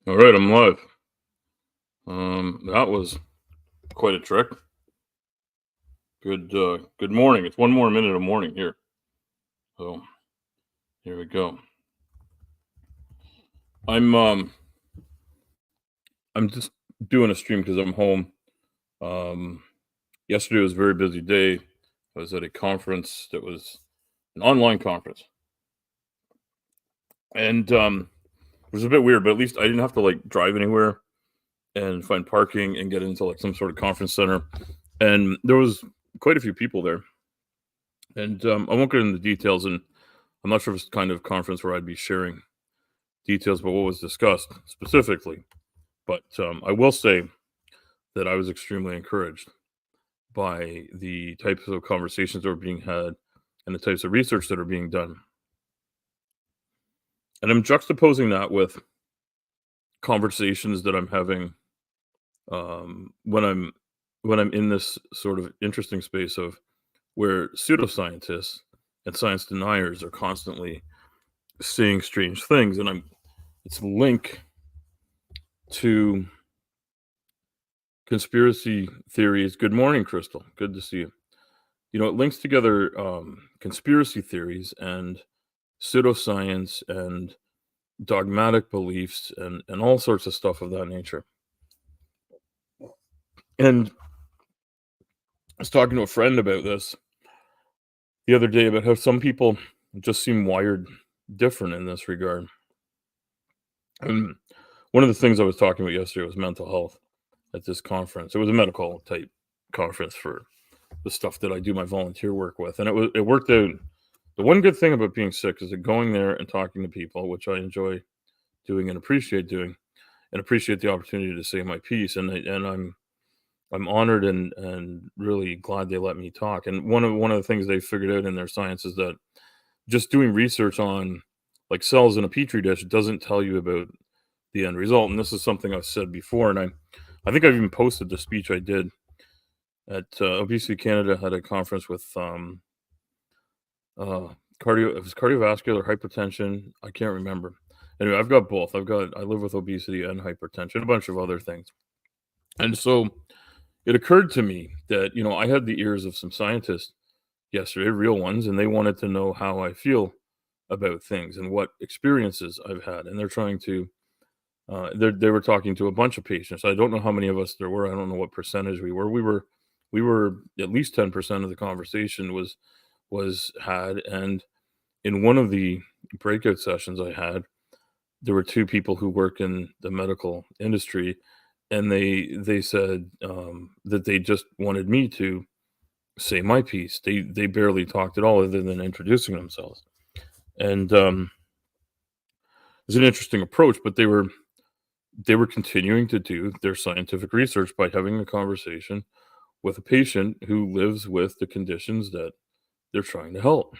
All right, I'm live. That was quite a trick. Good morning. It's one more minute of morning here. So here we go. I'm um I'm just doing a stream because I'm home. Um, Yesterday was a very busy day. I was at a conference that was an online conference, and it was a bit weird. But at least I didn't have to like drive anywhere and find parking and get into like some sort of conference center. And there was quite a few people there. And I won't get into the details, and I'm not sure if it's the kind of conference where I'd be sharing details about what was discussed specifically. But I will say that I was extremely encouraged by the types of conversations that are being had and the types of research that are being done. And I'm juxtaposing that with conversations that I'm having when I'm in this sort of interesting space of where pseudoscientists and science deniers are constantly seeing strange things, and I'm it's a link to conspiracy theories. Good morning, Crystal. Good to see you. It links together conspiracy theories and pseudoscience and dogmatic beliefs and all sorts of stuff of that nature. And I was talking to a friend about this the other day about how some people just seem wired different in this regard. And one of the things I was talking about yesterday was mental health at this conference. It was a medical type conference for the stuff that I do my volunteer work with, and it worked out. The one good thing about being sick is that going there and talking to people, which I enjoy doing and appreciate doing, and appreciate the opportunity to say my piece, and I'm honored and really glad they let me talk. And one of the things they figured out in their science is that just doing research on like cells in a petri dish doesn't tell you about the end result. And this is something I've said before, and I think I've even posted the speech I did at Obesity Canada. Had a conference with uh, it was cardiovascular hypertension. I can't remember. Anyway, I've got both. I live with obesity and hypertension, a bunch of other things. And so it occurred to me that, I had the ears of some scientists yesterday, real ones, and they wanted to know how I feel about things and what experiences I've had. And they're trying to, they were talking to a bunch of patients. I don't know how many of us there were. I don't know what percentage we were. We were at least 10% of the conversation was had. And in one of the breakout sessions I had, there were two people who work in the medical industry, and they said that they just wanted me to say my piece. They barely talked at all, other than introducing themselves, and it's an interesting approach. But they were continuing to do their scientific research by having a conversation with a patient who lives with the conditions that they're trying to help.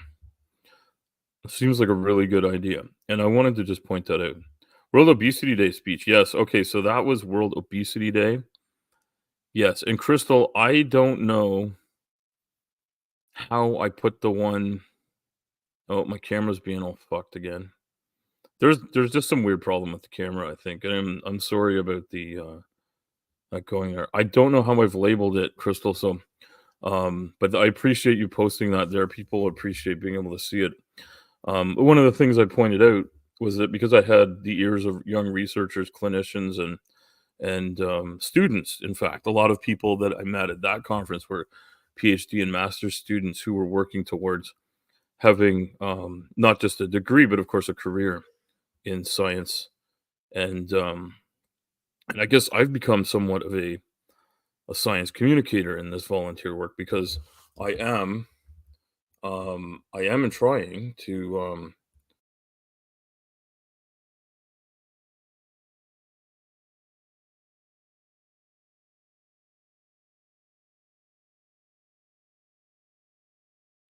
It seems like a really good idea, and I wanted to just point that out. World Obesity Day speech. Yes. Okay. So that was World Obesity Day. Yes. And Crystal, I don't know how I put the one oh, my camera's being all fucked again. There's just some weird problem with the camera, I think. And I'm sorry about the not going there. I don't know how I've labeled it, Crystal. So but I appreciate you posting that there. People appreciate being able to see it. One of the things I pointed out was that because I had the ears of young researchers, clinicians, and students. In fact, a lot of people that I met at that conference were PhD and master's students who were working towards having not just a degree, but of course a career in science. And I guess I've become somewhat of a science communicator in this volunteer work because I am I am trying to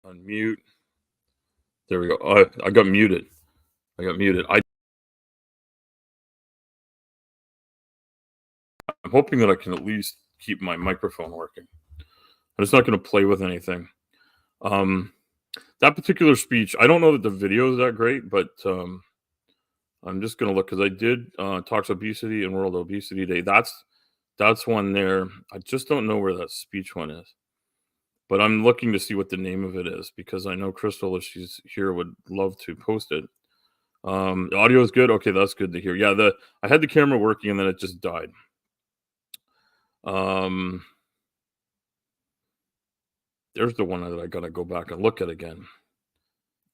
unmute. There we go. I got muted. I'm hoping that I can at least keep my microphone working. I'm just not going to play with anything. Um, that particular speech, I don't know that the video is that great, but I'm just gonna look because I did talks obesity and World Obesity Day. That's one there. I just don't know where that speech one is. But I'm looking to see what the name of it is because I know Crystal, if she's here, would love to post it. The audio is good. Okay, that's good to hear. Yeah, the I had the camera working and then it just died. Um, there's the one that I gotta go back and look at again.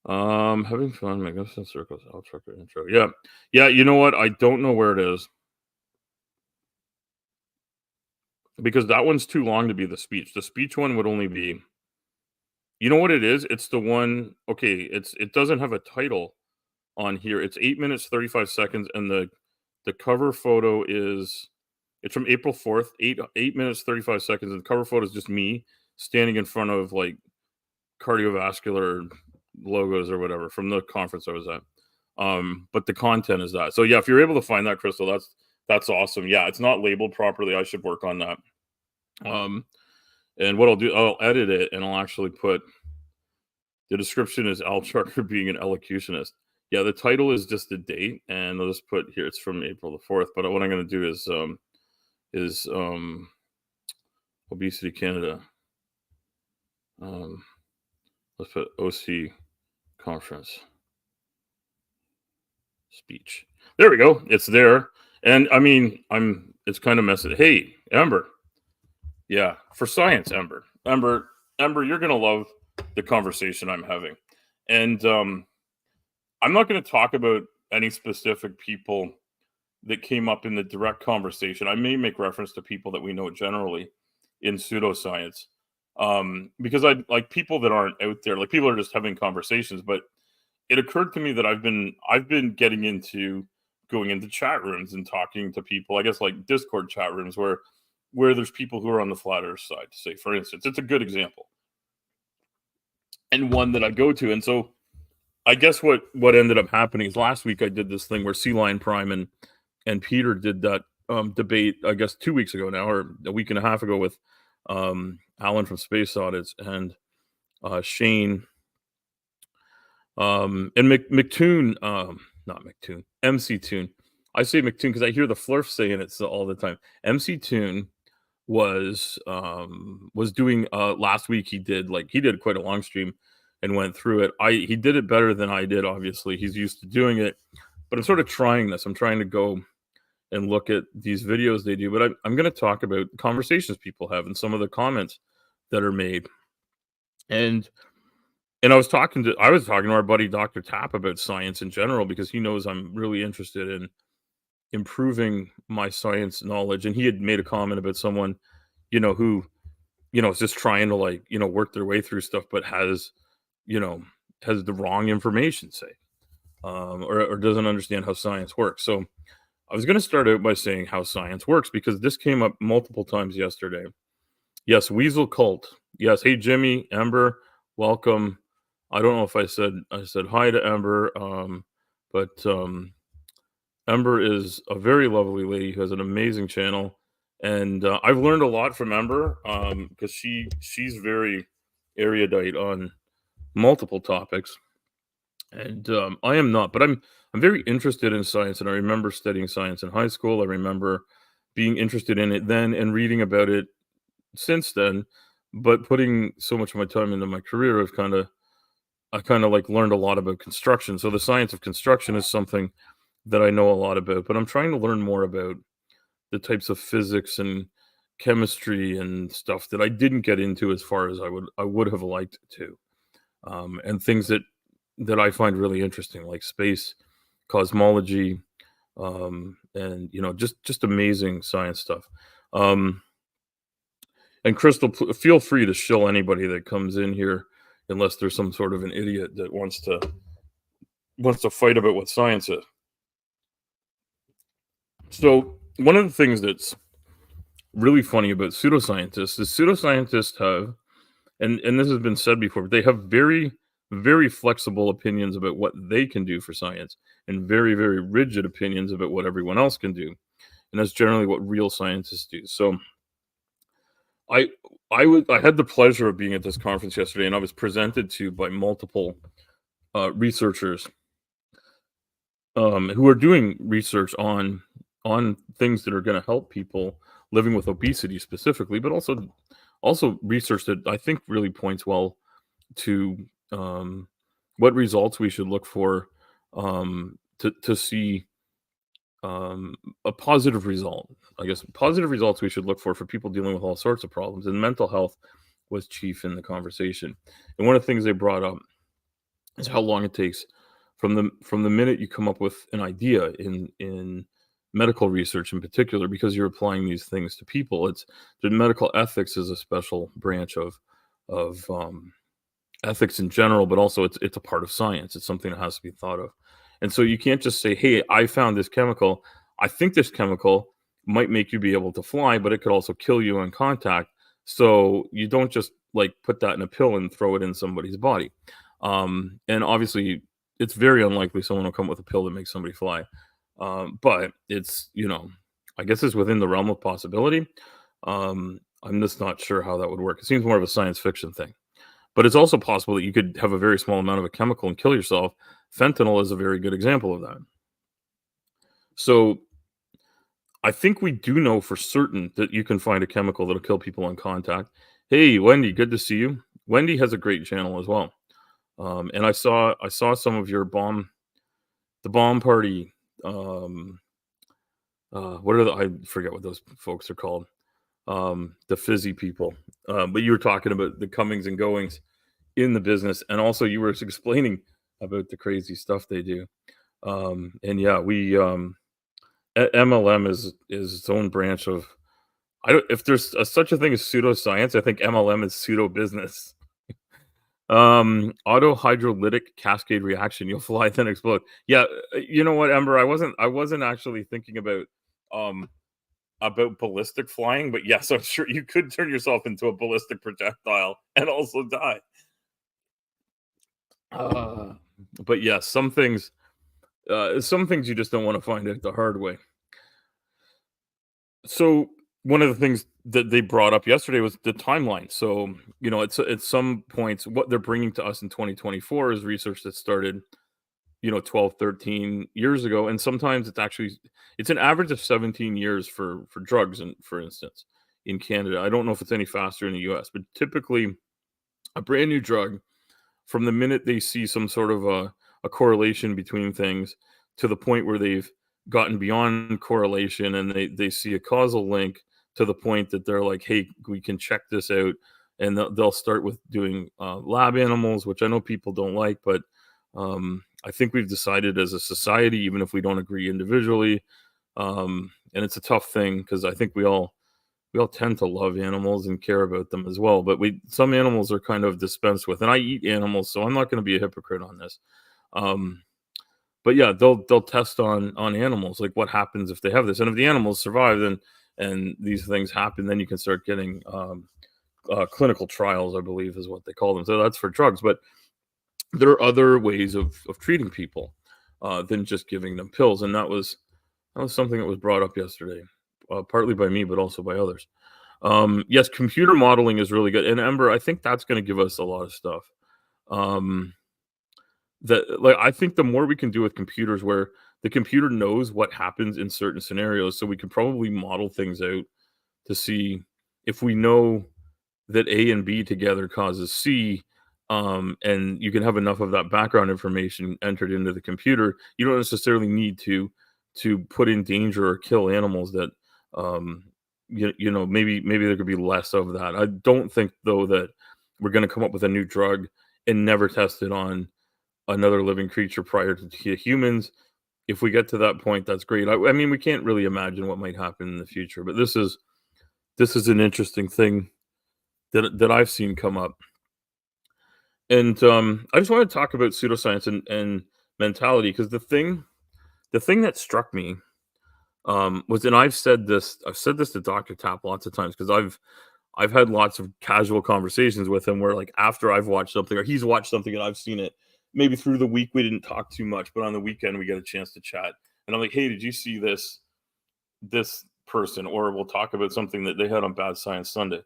Having fun, magnificent circles, outro intro. Yeah, yeah. You know what? I don't know where it is because that one's too long to be the speech. The speech one would only be. You know what it is? It's the one. Okay, it doesn't have a title on here. It's 8 minutes 35 seconds, and the cover photo is it's from April 4th. 8 minutes 35 seconds, and the cover photo is just me standing in front of like cardiovascular logos or whatever from the conference I was at. But the content is that. So yeah, if you're able to find that, Crystal, that's awesome. Yeah, it's not labeled properly. I should work on that. And what I'll do, I'll edit it and I'll actually put the description is Al Chucker being an elocutionist. Yeah, the title is just the date, and I'll just put here it's from April the 4th. But what I'm going to do is Obesity Canada. Let's put OC conference speech. There we go. It's there, and I mean, it's kind of messy. Hey, Ember. Yeah, for science, Ember, you're gonna love the conversation I'm having, and I'm not going to talk about any specific people that came up in the direct conversation. I may make reference to people that we know generally in pseudoscience, because I like people that aren't out there. Like people are just having conversations. But it occurred to me that I've been getting into going into chat rooms and talking to people. I guess like Discord chat rooms where there's people who are on the flat Earth side. Say, for instance, it's a good example and one that I go to, and so I guess what ended up happening is last week I did this thing where Sea Lion Prime and Peter did that debate. I guess 2 weeks ago now, or a week and a half ago, with Alan from Space Audits and Shane and McToon, not McToon, MC Toon. I say McToon because I hear the Flurf saying it all the time. MC Toon was doing last week. He did quite a long stream and went through it. He did it better than I did. Obviously, he's used to doing it, but I'm sort of trying this. I'm trying to go and look at these videos they do, but I'm going to talk about conversations people have and some of the comments that are made. And I was talking to our buddy Dr. Tapp about science in general because he knows I'm really interested in improving my science knowledge, and he had made a comment about someone, who, is just trying to work their way through stuff, but you know, has the wrong information, say, or doesn't understand how science works. So I was going to start out by saying how science works because this came up multiple times yesterday. Yes, Weasel Cult. Yes, hey Jimmy, Ember, welcome. I don't know if I said hi to Ember, but Ember is a very lovely lady who has an amazing channel, and I've learned a lot from Ember because she's very erudite on multiple topics, and I am not, but I'm very interested in science, and I remember studying science in high school. I remember being interested in it then and reading about it since then, but putting so much of my time into my career, I kind of like learned a lot about construction. So the science of construction is something that I know a lot about, but I'm trying to learn more about the types of physics and chemistry and stuff that I didn't get into as far as I would have liked to, and things that I find really interesting, like space, cosmology, and just amazing science stuff. And Crystal, feel free to shill anybody that comes in here, unless there's some sort of an idiot that wants to fight about what science is. So one of the things that's really funny about pseudoscientists is pseudoscientists have, and this has been said before, but they have very, very flexible opinions about what they can do for science and very, very rigid opinions about what everyone else can do. And that's generally what real scientists do. So I had the pleasure of being at this conference yesterday, and I was presented to by multiple researchers who are doing research on things that are going to help people living with obesity specifically, but also research that I think really points well to what results we should look for to see a positive result. I guess positive results we should look for people dealing with all sorts of problems, and mental health was chief in the conversation. And one of the things they brought up is how long it takes from the minute you come up with an idea in medical research in particular, because you're applying these things to people. It's the medical ethics is a special branch of ethics in general, but also it's a part of science. It's something that has to be thought of. And so you can't just say, "Hey, I found this chemical. I think this chemical might make you be able to fly, but it could also kill you on contact." So you don't just like put that in a pill and throw it in somebody's body. And obviously, it's very unlikely someone will come with a pill that makes somebody fly. But it's I guess it's within the realm of possibility. I'm just not sure how that would work. It seems more of a science fiction thing. But it's also possible that you could have a very small amount of a chemical and kill yourself. Fentanyl is a very good example of that. So I think we do know for certain that you can find a chemical that'll kill people on contact. Hey, Wendy, good to see you. Wendy has a great channel as well. And I saw some of your the bomb party. What are I forget what those folks are called. The fizzy people. But you were talking about the comings and goings in the business, and also you were explaining about the crazy stuff they do. And yeah, MLM is its own branch of. I don't if there's such a thing as pseudoscience. I think MLM is pseudo business. Auto hydrolytic cascade reaction. You'll fly then explode. Yeah, you know what, Ember? I wasn't actually thinking um about ballistic flying, but yes, I'm sure you could turn yourself into a ballistic projectile and also die. Uh, but yes, some things you just don't want to find out the hard way. So one of the things that they brought up yesterday was the timeline. So at some points, what they're bringing to us in 2024 is research that started 12, 13 years ago, and sometimes it's an average of 17 years for drugs, and for instance in Canada. I don't know if it's any faster in the US, but typically a brand new drug, from the minute they see some sort of a correlation between things to the point where they've gotten beyond correlation and they see a causal link to the point that they're like, hey, we can check this out. And they'll start with doing lab animals, which I know people don't like, but I think we've decided as a society, even if we don't agree individually, and it's a tough thing because I think we all tend to love animals and care about them as well, but we some animals are kind of dispensed with, and I eat animals, so I'm not going to be a hypocrite on this. Um, but yeah, they'll test on animals, like what happens if they have this, and if the animals survive, then and these things happen, then you can start getting clinical trials, I believe, is what they call them. So that's for drugs, but there are other ways of treating people than just giving them pills, and that was something that was brought up yesterday, partly by me, but also by others. Yes, computer modeling is really good, and Ember, I think that's going to give us a lot of stuff. Um, that like I think the more we can do with computers, where the computer knows what happens in certain scenarios, so we can probably model things out to see if we know that A and B together causes C, and you can have enough of that background information entered into the computer. You don't necessarily need to put in danger or kill animals that um, maybe there could be less of that. I don't think though that we're going to come up with a new drug and never test it on another living creature prior to humans. If we get to that point, that's great. I mean, we can't really imagine what might happen in the future, but this is an interesting thing that I've seen come up. And I just want to talk about pseudoscience and mentality, because the thing that struck me was, and I've said this to Dr. Tap lots of times, because I've had lots of casual conversations with him where, like, after I've watched something or he's watched something and I've seen it, maybe through the week we didn't talk too much, but on the weekend we get a chance to chat. And I'm like, hey, did you see this person? Or we'll talk about something that they had on Bad Science Sunday.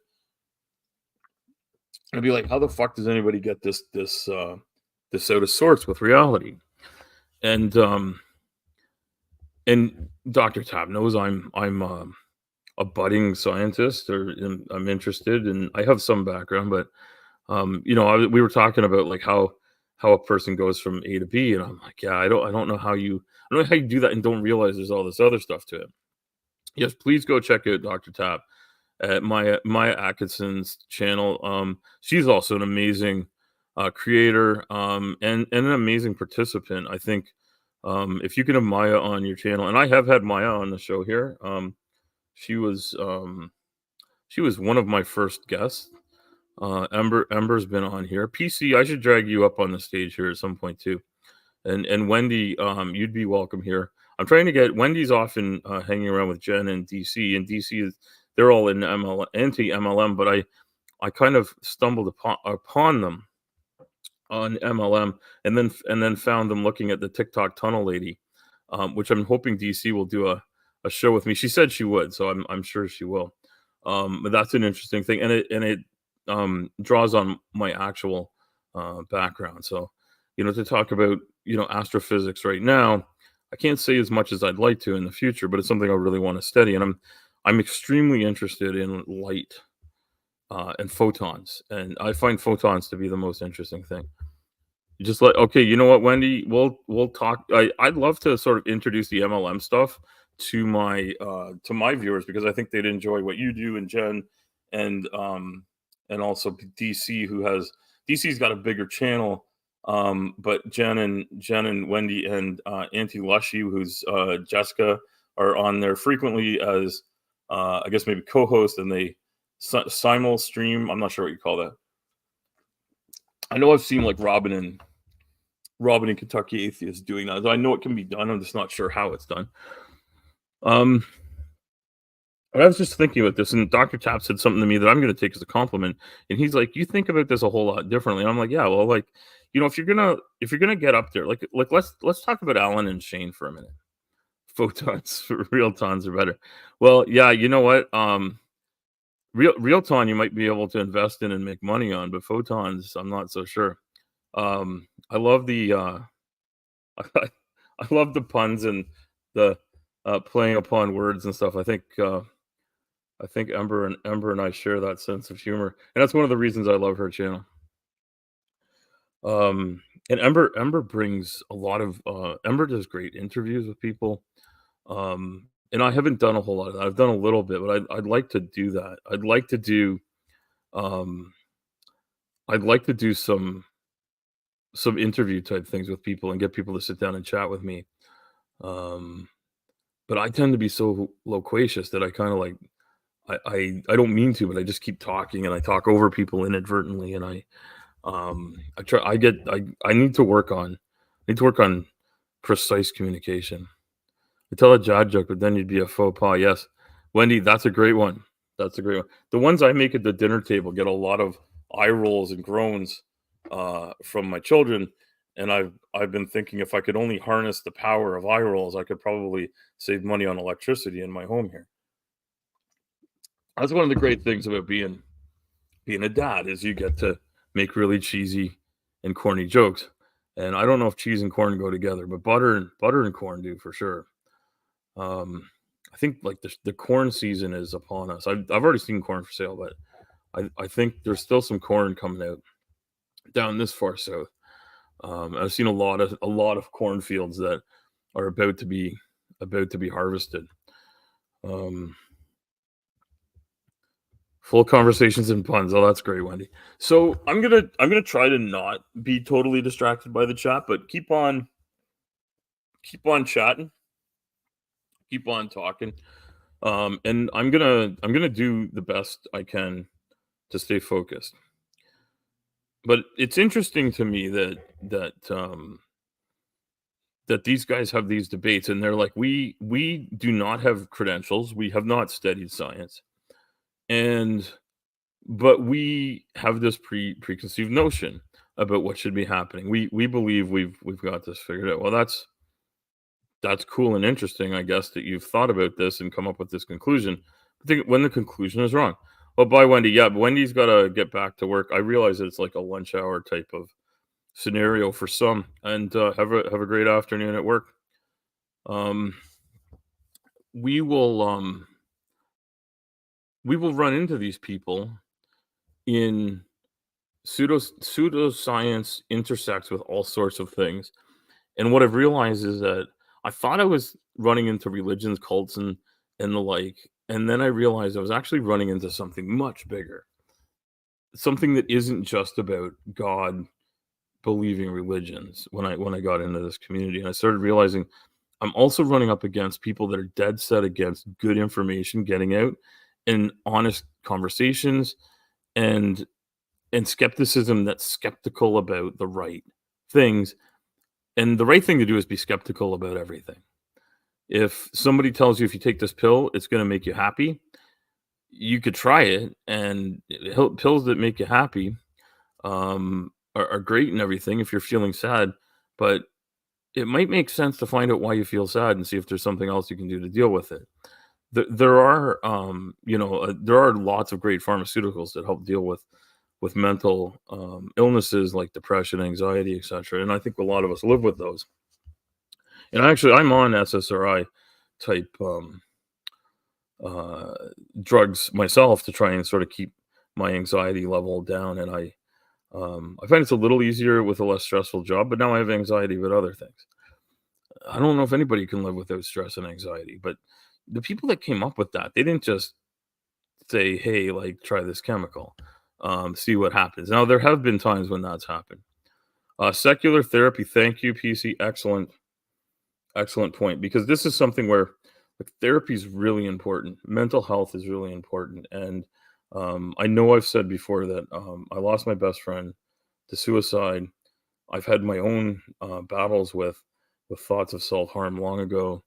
I'd be like, how the fuck does anybody get this out of sorts with reality? And and Dr. Tab knows I'm a budding scientist, or I'm interested, and I have some background, but we were talking about like how a person goes from A to B, and I'm like, yeah, I don't know how you do that and don't realize there's all this other stuff to it. Yes, please go check out Dr. Tab at Maya Atkinson's channel. She's also an amazing creator, and an amazing participant. I think if you can have Maya on your channel, and I have had Maya on the show here. She was um, she was one of my first guests. Ember's been on here. PC, I should drag you up on the stage here at some point too. And Wendy, you'd be welcome here. I'm trying to get Wendy's often hanging around with Jen and DC, and DC is they're all in anti MLM, but I kind of stumbled upon them on MLM, and then found them looking at the TikTok tunnel lady, which I'm hoping DC will do a show with me. She said she would, so I'm sure she will. But that's an interesting thing, and it draws on my actual background. So, to talk about astrophysics right now, I can't say as much as I'd like to in the future, but it's something I really want to study, and I'm extremely interested in light and photons, and I find photons to be the most interesting thing. Just like, okay, you know what, Wendy? We'll talk. I'd love to sort of introduce the MLM stuff to my viewers, because I think they'd enjoy what you do, and Jen, and also DC, who has DC's got a bigger channel. But Jen and Wendy and Auntie Lushy, who's Jessica, are on there frequently as I guess maybe co-host, and they simul stream. I'm not sure what you call that. I know I've seen like Robin and Kentucky Atheist doing that. So I know it can be done. I'm just not sure how it's done. Um, I was just thinking about this, and Dr. Tap said something to me that I'm going to take as a compliment. And he's like, "You think about this a whole lot differently." And I'm like, "Yeah, well, like, if you're gonna get up there, like let's talk about Alan and Shane for a minute. Photons, real tons are better. Well, yeah, you know what? Real ton you might be able to invest in and make money on, but photons, I'm not so sure. I love the I love the puns and the playing upon words and stuff. I think Ember and I share that sense of humor, and that's one of the reasons I love her channel. And Ember brings a lot of Ember does great interviews with people. And I haven't done a whole lot of that. I've done a little bit, but I'd like to do that. Um I'd like to do some interview type things with people and get people to sit down and chat with me. Um but I tend to be so loquacious that I kind of like I don't mean to, but I just keep talking, and I talk over people inadvertently, and I need to work on precise communication. I tell a jad joke, but then you'd be a faux pas. Yes, Wendy, that's a great one. That's a great one. The ones I make at the dinner table get a lot of eye rolls and groans from my children, and I've been thinking, if I could only harness the power of eye rolls, I could probably save money on electricity in my home here. That's one of the great things about being a dad, is you get to make really cheesy and corny jokes. And I don't know if cheese and corn go together, but butter and corn do for sure. Um, I think like the corn season is upon us. I've already seen corn for sale, but I think there's still some corn coming out down this far south. I've seen a lot of cornfields that are about to be harvested. Um, Full conversations and puns. Oh, that's great, Wendy. So I'm gonna try to not be totally distracted by the chat, but keep on chatting, keep on talking. And I'm gonna do the best I can to stay focused. But it's interesting to me that these guys have these debates, and they're like, we do not have credentials, we have not studied science, and but we have this preconceived notion about what should be happening. We believe we've got this figured out. Well, that's cool and interesting, I guess, that you've thought about this and come up with this conclusion. But when the conclusion is wrong. Oh, bye, Wendy. Yeah, but Wendy's got to get back to work. I realize that it's like a lunch hour type of scenario for some. And have a great afternoon at work. Um, we will we will run into these people in pseudoscience intersects with all sorts of things. And what I've realized is that I thought I was running into religions, cults, and the like, and then I realized I was actually running into something much bigger, something that isn't just about God believing religions. When I got into this community, and I started realizing I'm also running up against people that are dead set against good information getting out and honest conversations and skepticism that's skeptical about the right things. And the right thing to do is be skeptical about everything. If somebody tells you if you take this pill, it's going to make you happy, you could try it. And pills that make you happy are great and everything if you're feeling sad, but it might make sense to find out why you feel sad and see if there's something else you can do to deal with it. There are, there are lots of great pharmaceuticals that help deal with mental illnesses like depression, anxiety, etc. And I think a lot of us live with those. And actually, I'm on SSRI type uh, drugs myself to try and sort of keep my anxiety level down. And I find it's a little easier with a less stressful job, but now I have anxiety about other things. I don't know if anybody can live without stress and anxiety, but the people that came up with that, they didn't just say, "Hey, like try this chemical, see what happens." Now there have been times when that's happened. Secular therapy, thank you, PC. Excellent, excellent point. Because this is something where like, therapy is really important. Mental health is really important, and I know I've said before that I lost my best friend to suicide. I've had my own battles with thoughts of self harm long ago.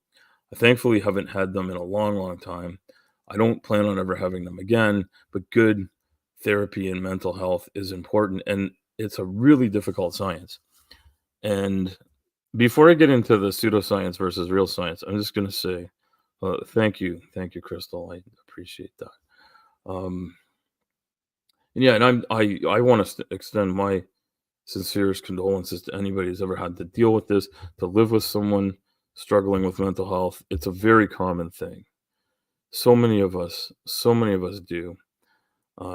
I thankfully haven't had them in a long, long time. I don't plan on ever having them again, but good therapy and mental health is important, and it's a really difficult science. And before I get into the pseudoscience versus real science, I'm just going to say thank you, Crystal. I appreciate that. Um, and yeah, and I want to extend my sincerest condolences to anybody who's ever had to deal with this, to live with someone struggling with mental health. It's a very common thing. So many of us do.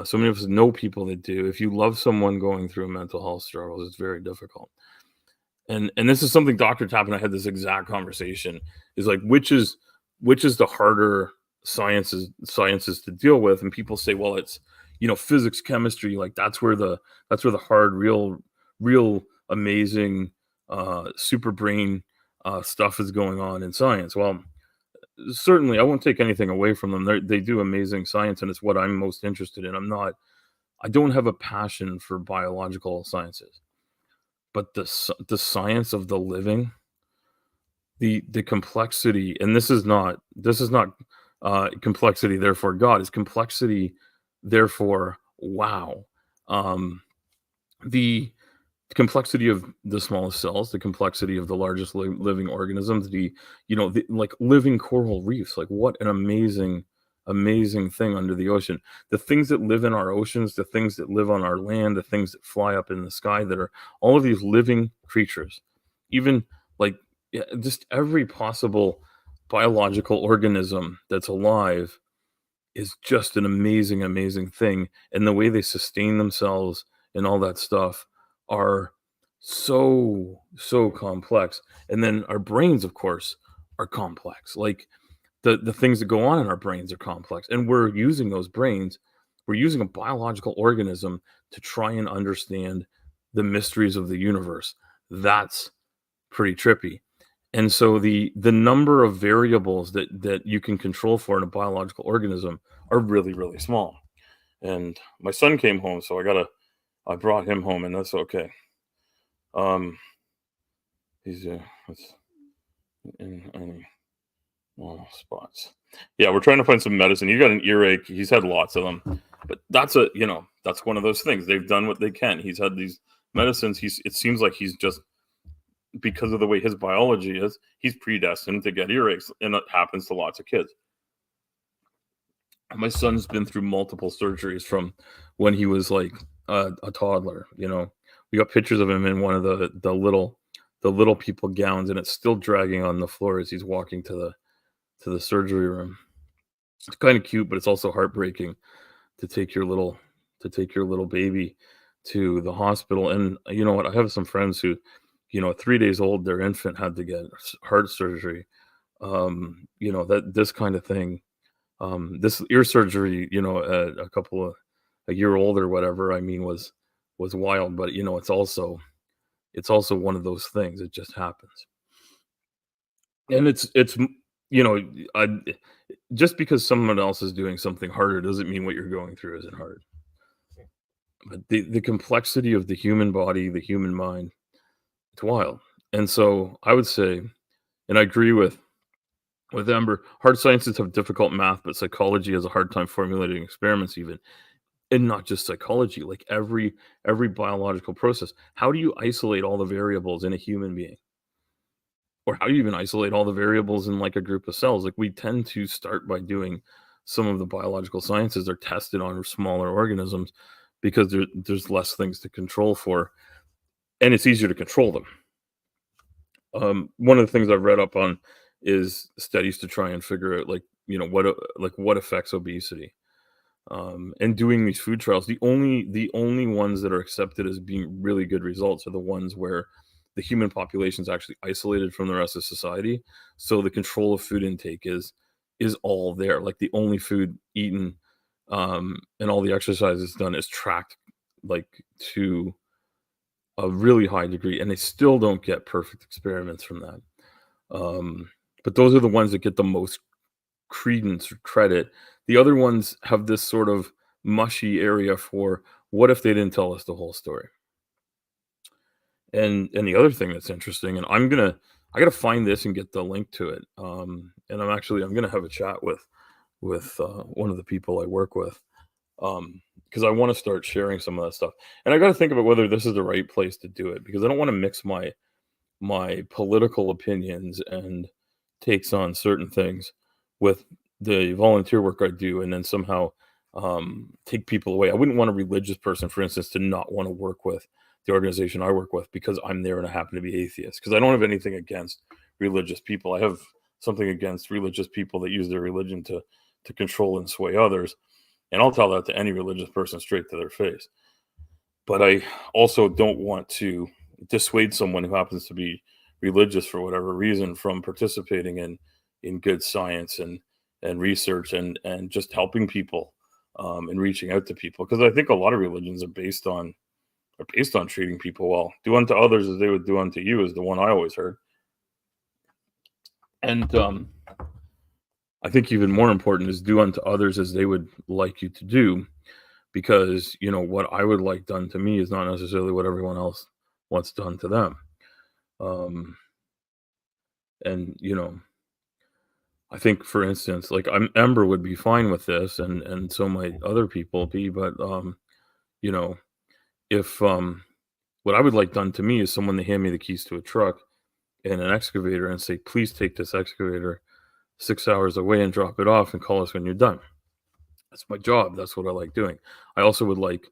So many of us know people that do. If you love someone going through mental health struggles, it's very difficult. And this is something Dr. Tappan and I had this exact conversation. Is like which is the harder sciences to deal with, and people say, well, it's physics, chemistry, like that's where the hard, real amazing super brain stuff is going on in science. Well, certainly I won't take anything away from them. They do amazing science, and it's what I'm most interested in. I don't have a passion for biological sciences, but the science of the living, the complexity, and this is not complexity therefore God, is complexity therefore wow. Um, the complexity of the smallest cells, the complexity of the largest living organisms, like living coral reefs. Like what an amazing, amazing thing under the ocean. The things that live in our oceans, the things that live on our land, the things that fly up in the sky, that are all of these living creatures. Even like yeah, just every possible biological organism that's alive is just an amazing, amazing thing. And the way they sustain themselves and all that stuff are so, so complex. And then our brains, of course, are complex. Like the things that go on in our brains are complex. And we're using those brains, we're using a biological organism to try and understand the mysteries of the universe. That's pretty trippy. And so the number of variables that you can control for in a biological organism are really, really small. And my son came home, so I brought him home, and that's okay. Um, he's it's in any normal spots. Yeah, we're trying to find some medicine. He got an earache. He's had lots of them, but that's one of those things. They've done what they can. He's had these medicines. It seems like he's just, because of the way his biology is, he's predestined to get earaches, and it happens to lots of kids. My son's been through multiple surgeries from when he was like a toddler. We got pictures of him in one of the little people gowns, and it's still dragging on the floor as he's walking to to the surgery room. It's kind of cute, but it's also heartbreaking to take your little baby to the hospital. And you know what? I have some friends who, 3 days old, their infant had to get heart surgery. That this kind of thing, this ear surgery, a year old or whatever. I mean, was wild, but it's also one of those things. It just happens, and you know, I just because someone else is doing something harder doesn't mean what you're going through isn't hard. But the complexity of the human body, the human mind, it's wild. And so I would say, and I agree with Amber, hard sciences have difficult math, but psychology has a hard time formulating experiments even. And not just psychology, like every biological process. How do you isolate all the variables in a human being? Or how do you even isolate all the variables in like a group of cells? Like we tend to start by doing some of the biological sciences are tested on smaller organisms because there's less things to control for, and it's easier to control them. One of the things I've read up on is studies to try and figure out what affects obesity. And doing these food trials, the only ones that are accepted as being really good results are the ones where the human population is actually isolated from the rest of society. So the control of food intake is all there. Like the only food eaten and all the exercises done is tracked like to a really high degree, and they still don't get perfect experiments from that. Um, but those are the ones that get the most credence or credit. The other ones have this sort of mushy area for what if they didn't tell us the whole story? And the other thing that's interesting, and I gotta find this and get the link to it. And I'm gonna have a chat with one of the people I work with, because I want to start sharing some of that stuff. And I got to think about whether this is the right place to do it because I don't want to mix my political opinions and takes on certain things with the volunteer work I do, and then somehow take people away. I wouldn't want a religious person, for instance, to not want to work with the organization I work with because I'm there and I happen to be atheist. Because I don't have anything against religious people. I have something against religious people that use their religion to control and sway others. And I'll tell that to any religious person straight to their face. But I also don't want to dissuade someone who happens to be religious for whatever reason from participating in good science and research and just helping people and reaching out to people because I think a lot of religions are based on treating people well. Do unto others as they would do unto you is the one I always heard. And I think even more important is do unto others as they would like you to do because what I would like done to me is not necessarily what everyone else wants done to them. Um, and I think, for instance, like Ember would be fine with this, and so might other people be. But you know, if what I would like done to me is someone to hand me the keys to a truck and an excavator and say, please take this excavator 6 hours away and drop it off and call us when you're done. That's my job. That's what I like doing. I also would like,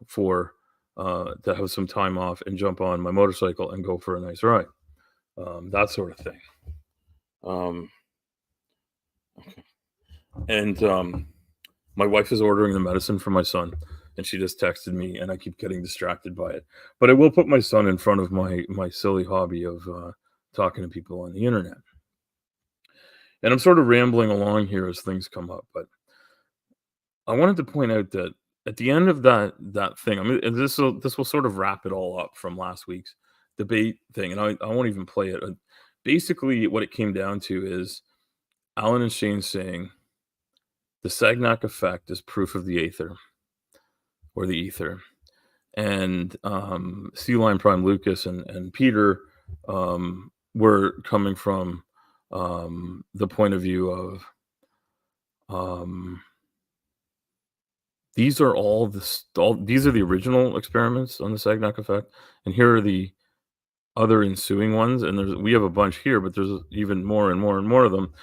for to have some time off and jump on my motorcycle and go for a nice ride. That sort of thing. Um, and My wife is ordering the medicine for my son, and she just texted me, and I keep getting distracted by it. But I will put my son in front of my silly hobby of talking to people on the internet. And I'm sort of rambling along here as things come up, but I wanted to point out that at the end of that thing, I mean, and this will sort of wrap it all up from last week's debate thing, and I won't even play it. Basically, what it came down to is Alan and Shane saying the Sagnac effect is proof of the aether or the ether, and Sea Lion Prime Lucas and Peter were coming from the point of view of um, these are these are the original experiments on the Sagnac effect, and here are the other ensuing ones. And we have a bunch here, but there's even more and more and more of them,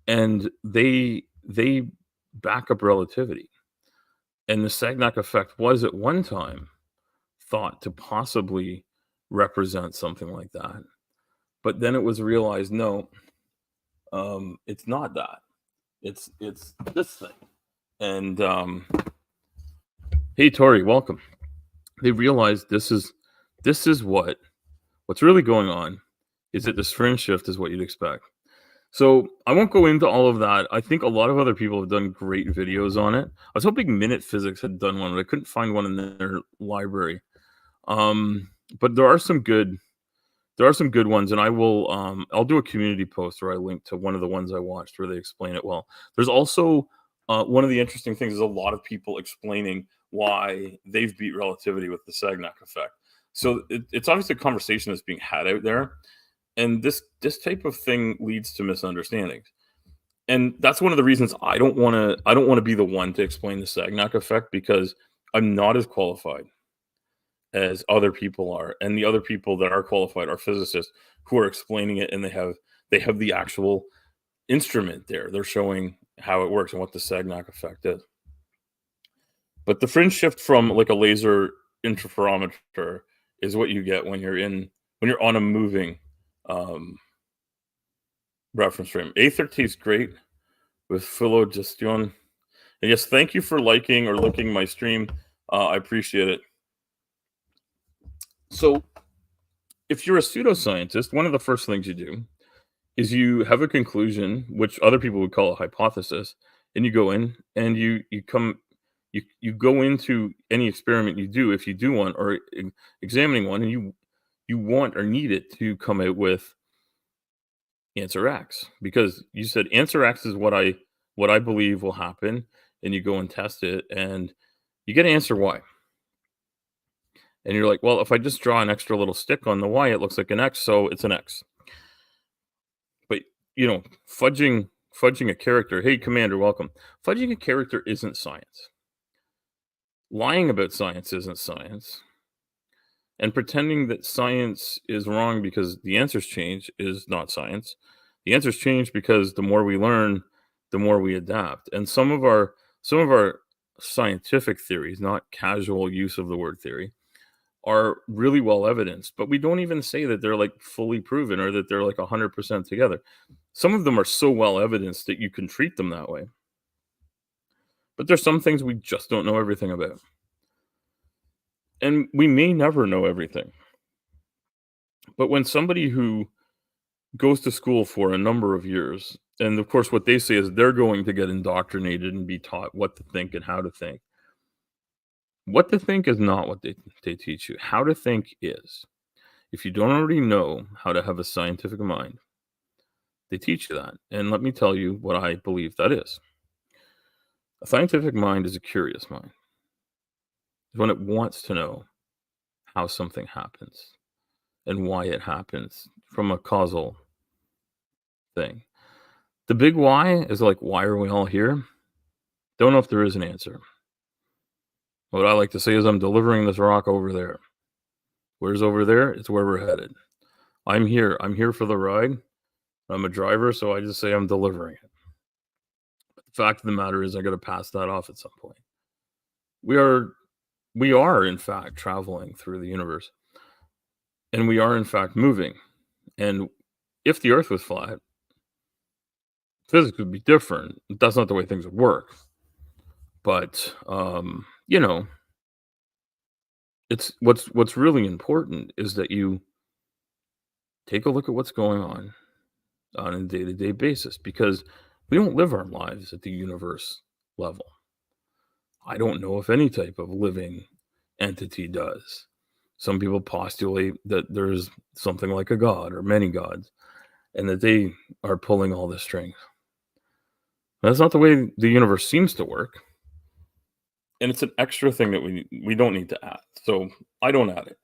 and they back up relativity. And the Sagnac effect was at one time thought to possibly represent something like that, but then it was realized no, It's not that. It's this thing. And hey, Tori, welcome. They realize this is what's really going on is that this fringe shift is what you'd expect. So I won't go into all of that. I think a lot of other people have done great videos on it. I was hoping Minute Physics had done one, but I couldn't find one in their library. But there are some good ones, and I'll do a community post where I link to one of the ones I watched where they explain it well. There's also one of the interesting things is a lot of people explaining why they've beat relativity with the Sagnac effect. So it's obviously a conversation that's being had out there, and this type of thing leads to misunderstandings. And that's one of the reasons I don't want to be the one to explain the Sagnac effect because I'm not as qualified as other people are, and the other people that are qualified are physicists who are explaining it, and they have the actual instrument there. They're showing how it works and what the Sagnac effect is. But the fringe shift from like a laser interferometer is what you get when you're on a moving um, reference frame. Aether tastes great with phyllogestion. And yes, thank you for liking or looking my stream. I appreciate it. So, if you're a pseudoscientist, one of the first things you do is you have a conclusion, which other people would call a hypothesis, and you go in and you go into any experiment you do, if you do one or examining one, and you want or need it to come out with answer X because you said answer X is what I believe will happen, and you go and test it, and you get answer Y. And you're like, well, if I just draw an extra little stick on the Y, it looks like an X, so it's an X. But fudging a character. Hey, Commander, welcome. Fudging a character isn't science. Lying about science isn't science. And pretending that science is wrong because the answers change is not science. The answers change because the more we learn, the more we adapt. And some of our scientific theories, not casual use of the word theory, are really well evidenced, but we don't even say that they're like fully proven or that they're like 100% together. Some of them are so well evidenced that you can treat them that way. But there's some things we just don't know everything about. And we may never know everything. But when somebody who goes to school for a number of years, and of course, what they say is they're going to get indoctrinated and be taught what to think and how to think. What to think is not what they teach you. How to think is. If you don't already know how to have a scientific mind, they teach you that. And let me tell you what I believe that is. A scientific mind is a curious mind. It's when it wants to know how something happens and why it happens from a causal thing. The big why is like, why are we all here? Don't know if there is an answer. What I like to say is I'm delivering this rock over there. Where's over there? It's where we're headed. I'm here. I'm here for the ride. I'm a driver, so I just say I'm delivering it. But the fact of the matter is I got to pass that off at some point. We are in fact traveling through the universe. And we are in fact moving. And if the earth was flat, physics would be different. That's not the way things would work. But it's what's really important is that you take a look at what's going on a day-to-day basis because we don't live our lives at the universe level. I don't know if any type of living entity does. Some people postulate that there's something like a god or many gods and that they are pulling all the strings. That's not the way the universe seems to work. And it's an extra thing that we don't need to add. So I don't add it.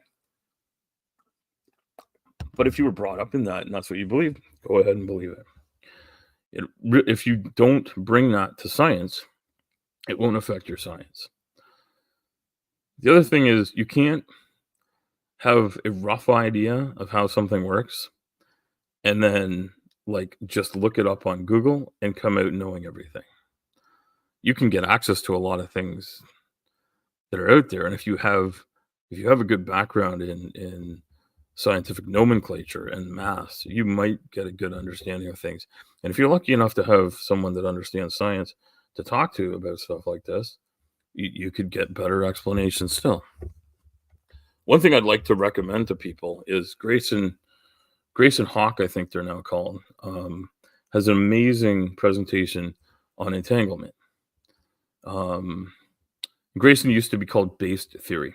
But if you were brought up in that and that's what you believe, go ahead and believe it. If you don't bring that to science, it won't affect your science. The other thing is you can't have a rough idea of how something works and then like just look it up on Google and come out knowing everything. You can get access to a lot of things that are out there, and if you have a good background in scientific nomenclature and math, you might get a good understanding of things. And if you're lucky enough to have someone that understands science to talk to about stuff like this, you could get better explanations still. One thing I'd like to recommend to people is Grayson Hawk, I think they're now called, has an amazing presentation on entanglement. Um, Grayson used to be called based theory.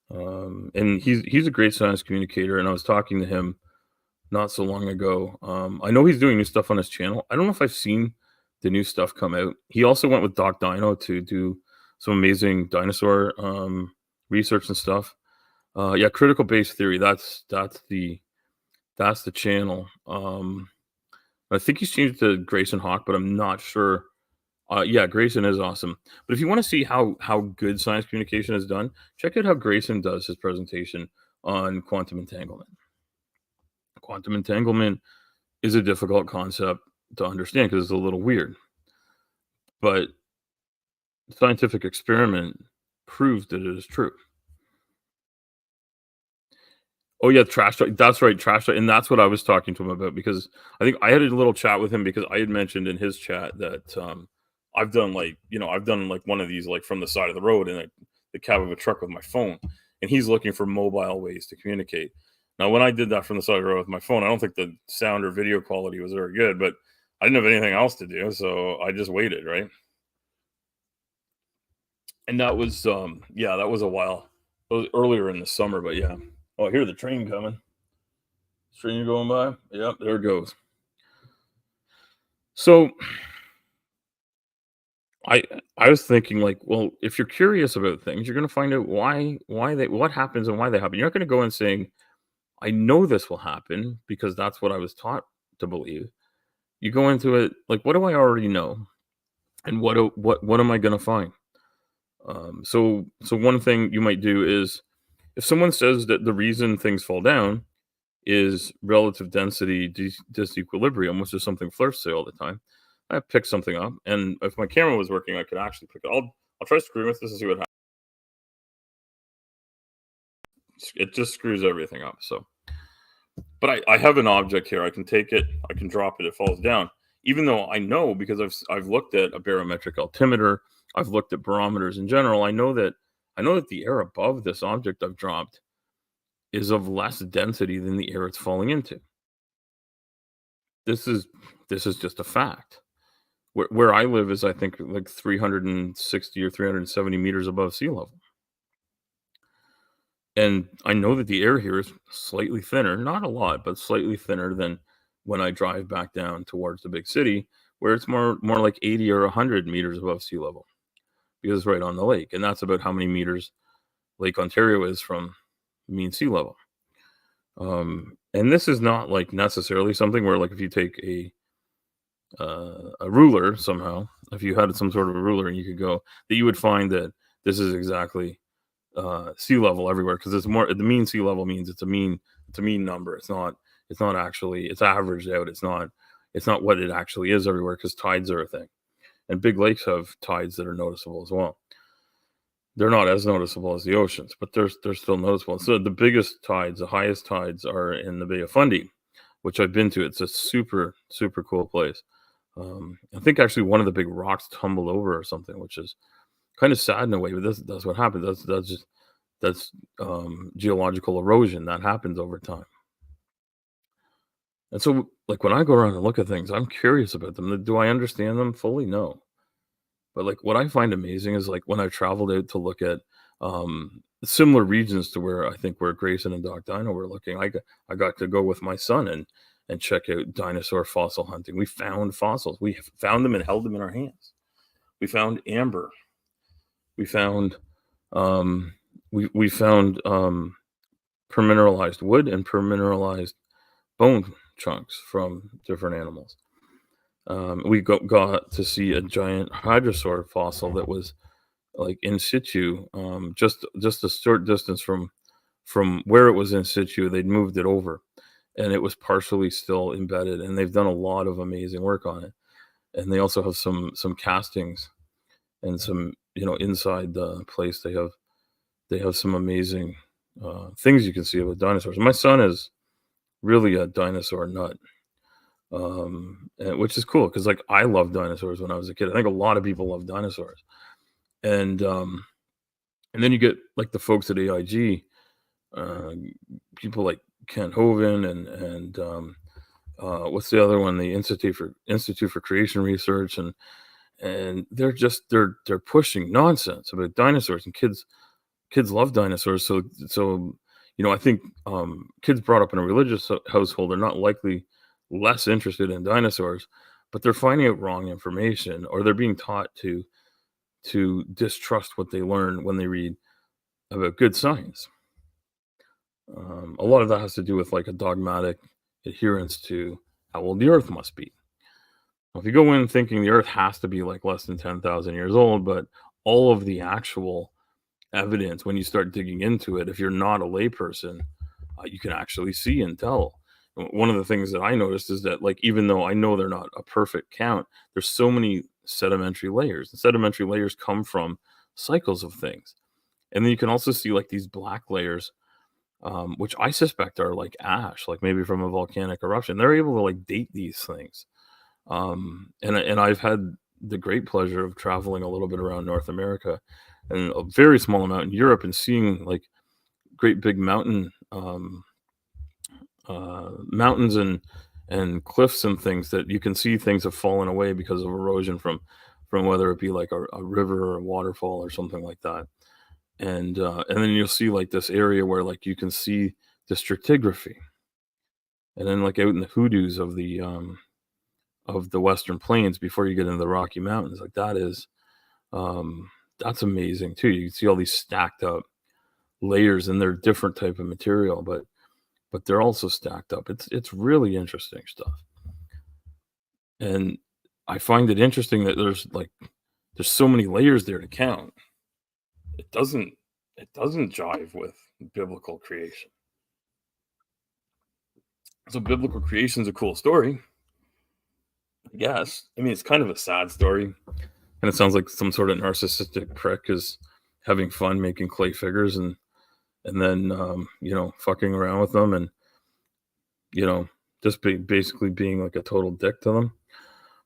And he's a great science communicator, and I was talking to him not so long ago. I know he's doing new stuff on his channel. I don't know if I've seen the new stuff come out. He also went with Doc Dino to do some amazing dinosaur research and stuff. Yeah, critical base theory. That's the channel. I think he's changed to Grayson Hawk, but I'm not sure. Yeah, Grayson is awesome. But if you want to see how good science communication is done, check out how Grayson does his presentation on quantum entanglement. Quantum entanglement is a difficult concept to understand because it's a little weird, but scientific experiment proves that it is true. Oh yeah, trash talk. That's right, trash talk, and that's what I was talking to him about because I think I had a little chat with him because I had mentioned in his chat that I've done like one of these like from the side of the road in the cab of a truck with my phone, and he's looking for mobile ways to communicate. Now, when I did that from the side of the road with my phone, I don't think the sound or video quality was very good, but I didn't have anything else to do, so I just waited, right? And that was yeah, that was a while. It was earlier in the summer, but yeah. Oh, I hear the train coming. Train going by. Yep, there it goes. So I I was thinking like, well, if you're curious about things, you're gonna find out why they what happens and why they happen. You're not gonna go in saying, I know this will happen because that's what I was taught to believe. You go into it like, what do I already know? And what am I gonna find? So one thing you might do is if someone says that the reason things fall down is relative density disequilibrium, which is something flirts say all the time. I pick something up, and if my camera was working, I could actually pick it. I'll try screwing with this and see what happens. It just screws everything up. So, but I have an object here. I can take it. I can drop it. It falls down. Even though I know because I've looked at a barometric altimeter, I've looked at barometers in general. I know that the air above this object I've dropped is of less density than the air it's falling into. This is this is just a fact. Where I live is, I think, like 360 or 370 meters above sea level, and I know that the air here is slightly thinner, not a lot, but slightly thinner than when I drive back down towards the big city, where it's more like 80 or 100 meters above sea level, because it's right on the lake, and that's about how many meters Lake Ontario is from mean sea level. And this is not, like, necessarily something where, like, if you take a ruler somehow, if you had some sort of a ruler and you could go, that you would find that this is exactly sea level everywhere because it's more the mean sea level means it's a mean number. It's not actually it's averaged out. It's not what it actually is everywhere because tides are a thing, and big lakes have tides that are noticeable as well. They're not as noticeable as the oceans, but they're still noticeable. So the biggest tides, the highest tides, are in the Bay of Fundy, which I've been to. It's a super super cool place. I think actually one of the big rocks tumbled over or something, which is kind of sad in a way. But that's what happens. That's geological erosion that happens over time. And so, like when I go around and look at things, I'm curious about them. Do I understand them fully? No. But like what I find amazing is like when I traveled out to look at similar regions to where I think where Grayson and Doc Dino were looking. I got to go with my son and check out dinosaur fossil hunting. We found fossils. We found them and held them in our hands. We found amber. We found um, we found permineralized wood and permineralized bone chunks from different animals. We got to see a giant hadrosaur fossil that was like in situ, just a short distance from where it was in situ. They'd moved it over, and it was partially still embedded. And they've done a lot of amazing work on it. And they also have some castings and some inside the place they have some amazing things you can see about dinosaurs. My son is really a dinosaur nut, which is cool because like I loved dinosaurs when I was a kid. I think a lot of people love dinosaurs, and and then you get like the folks at AIG, uh, people like Ken Hovind and what's the other one? The Institute for Creation Research, and they're pushing nonsense about dinosaurs, and kids love dinosaurs. So I think kids brought up in a religious household are not likely less interested in dinosaurs, but they're finding out wrong information, or they're being taught to distrust what they learn when they read about good science. A lot of that has to do with like a dogmatic adherence to how old the Earth must be. If you go in thinking the Earth has to be like less than 10,000 years old, but all of the actual evidence, when you start digging into it, if you're not a layperson, you can actually see and tell. One of the things that I noticed is that, like, even though I know they're not a perfect count, there's so many sedimentary layers. The sedimentary layers come from cycles of things. And then you can also see like these black layers, which I suspect are like ash, like maybe from a volcanic eruption. They're able to like date these things. And I've had the great pleasure of traveling a little bit around North America and a very small amount in Europe and seeing like great big mountains and cliffs and things that you can see things have fallen away because of erosion from whether it be like a river or a waterfall or something like that. And then you'll see like this area where like you can see the stratigraphy, and then like out in the hoodoos of the Western Plains before you get into the Rocky Mountains, like um, that's amazing too. You can see all these stacked up layers, and they're different type of material, but they're also stacked up. It's really interesting stuff, and I find it interesting that there's so many layers there to count. It doesn't jive with biblical creation. So biblical creation is a cool story, I guess. I mean, it's kind of a sad story, and it sounds like some sort of narcissistic prick is having fun making clay figures and then fucking around with them, and you know just basically being like a total dick to them.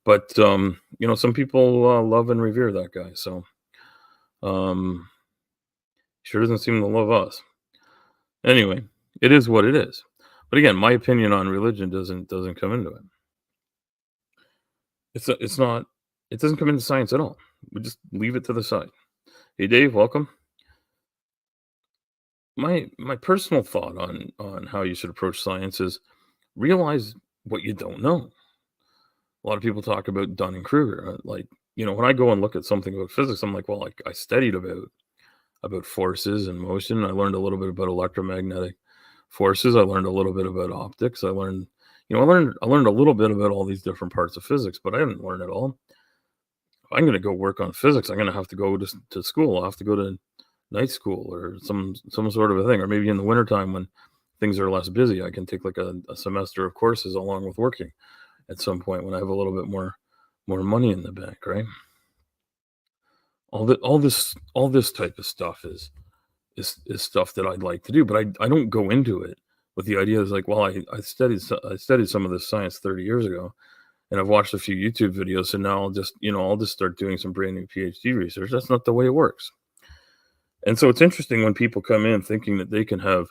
But some people love and revere that guy, so um sure doesn't seem to love us. Anyway, it is what it is. But again, my opinion on religion doesn't come into it. It's not. It doesn't come into science at all. We just leave it to the side. Hey, Dave, welcome. My personal thought on how you should approach science is realize what you don't know. A lot of people talk about Dunning Kruger. Like, when I go and look at something about physics, I'm like, well, like I studied about forces and motion. I learned a little bit about electromagnetic forces. I learned a little bit about optics. I learned a little bit about all these different parts of physics, but I didn't learn it all. If I'm going to go work on physics, I'm going to have to go to school. I'll have to go to night school or some sort of a thing, or maybe in the wintertime when things are less busy, I can take like a semester of courses along with working at some point when I have a little bit more money in the bank, right? All this type of stuff is stuff that I'd like to do, but I don't go into it with the idea is like, well, I studied some of this science 30 years ago, and I've watched a few YouTube videos, and now I'll just start doing some brand new PhD research. That's not the way it works. And so it's interesting when people come in thinking that they can have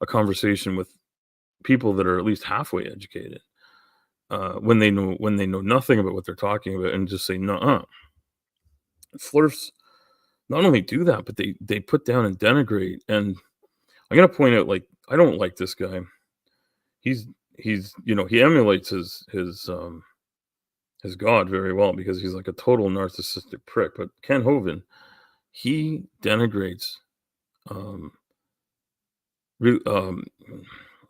a conversation with people that are at least halfway educated, when they know nothing about what they're talking about, and just say, "Nuh-uh." Flirts not only do that, but they put down and denigrate. And I'm gonna point out, like, I don't like this guy. He's he emulates his God very well because he's like a total narcissistic prick. But Ken Hovind, he denigrates um, re- um,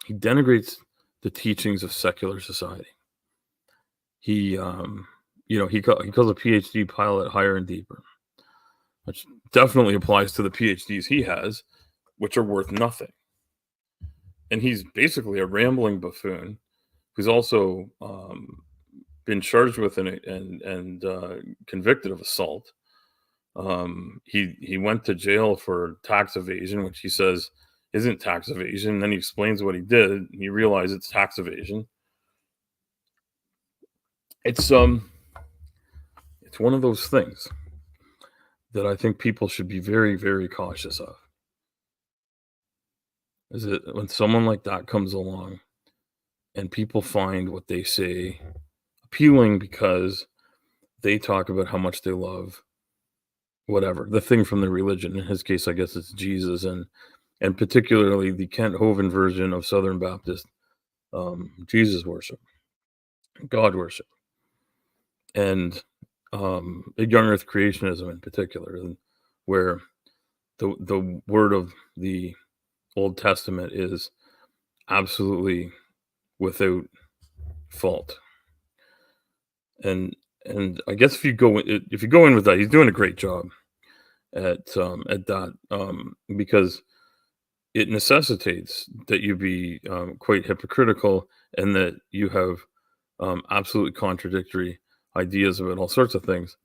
he denigrates the teachings of secular society. He he calls a PhD pilot higher and deeper, which definitely applies to the PhDs he has, which are worth nothing. And he's basically a rambling buffoon who's also been charged with and convicted of assault. He went to jail for tax evasion, which he says isn't tax evasion. Then he explains what he did, and you realize it's tax evasion. It's it's one of those things that I think people should be very, very cautious of. Is it when someone like that comes along and people find what they say appealing because they talk about how much they love whatever the thing from the religion. In his case, I guess it's Jesus, and particularly the Kent Hovind version of Southern Baptist Jesus worship, God worship, and young Earth creationism in particular, and where the word of the Old Testament is absolutely without fault. And I guess if you go in with that, he's doing a great job at that, because it necessitates that you be quite hypocritical, and that you have absolutely contradictory ideas about all sorts of things.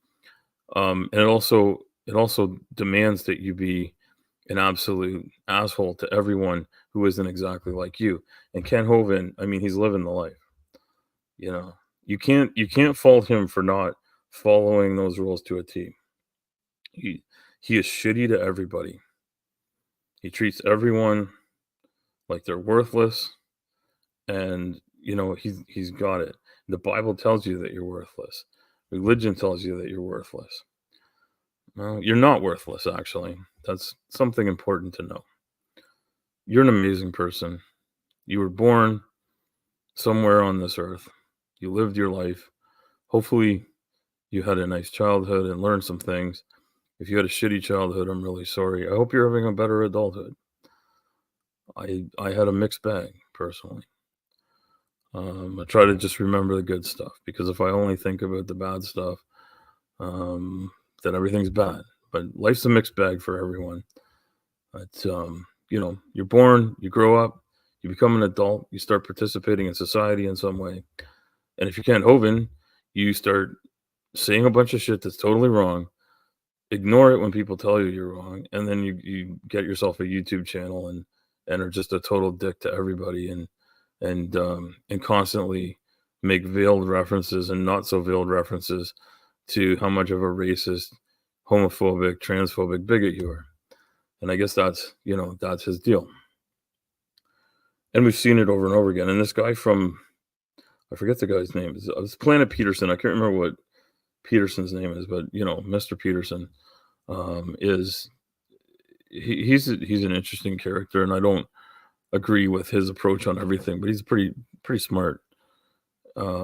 And it also demands that you be an absolute asshole to everyone who isn't exactly like you. And Ken Hovind, I mean, he's living the life. You know, you can't fault him for not following those rules to a T. He he is shitty to everybody. He treats everyone like they're worthless, and he's got it. The Bible tells you that you're worthless. Religion tells you that you're worthless. Well, you're not worthless, actually. That's something important to know. You're an amazing person. You were born somewhere on this earth. You lived your life. Hopefully, you had a nice childhood and learned some things. If you had a shitty childhood, I'm really sorry. I hope you're having a better adulthood. I had a mixed bag, personally. I try to just remember the good stuff, because if I only think about the bad stuff, um, then everything's bad. But life's a mixed bag for everyone. But you're born, you grow up, you become an adult, you start participating in society in some way. And if you can't Hovind, you start saying a bunch of shit that's totally wrong. Ignore it when people tell you you're wrong, and then you get yourself a YouTube channel and are just a total dick to everybody, and constantly make veiled references and not so veiled references to how much of a racist, homophobic, transphobic bigot you are. And I guess that's his deal. And we've seen it over and over again. And this guy from, I forget the guy's name. It's Planet Peterson. I can't remember what Peterson's name is, but Mr. Peterson he's an interesting character, and I don't agree with his approach on everything, but he's a pretty smart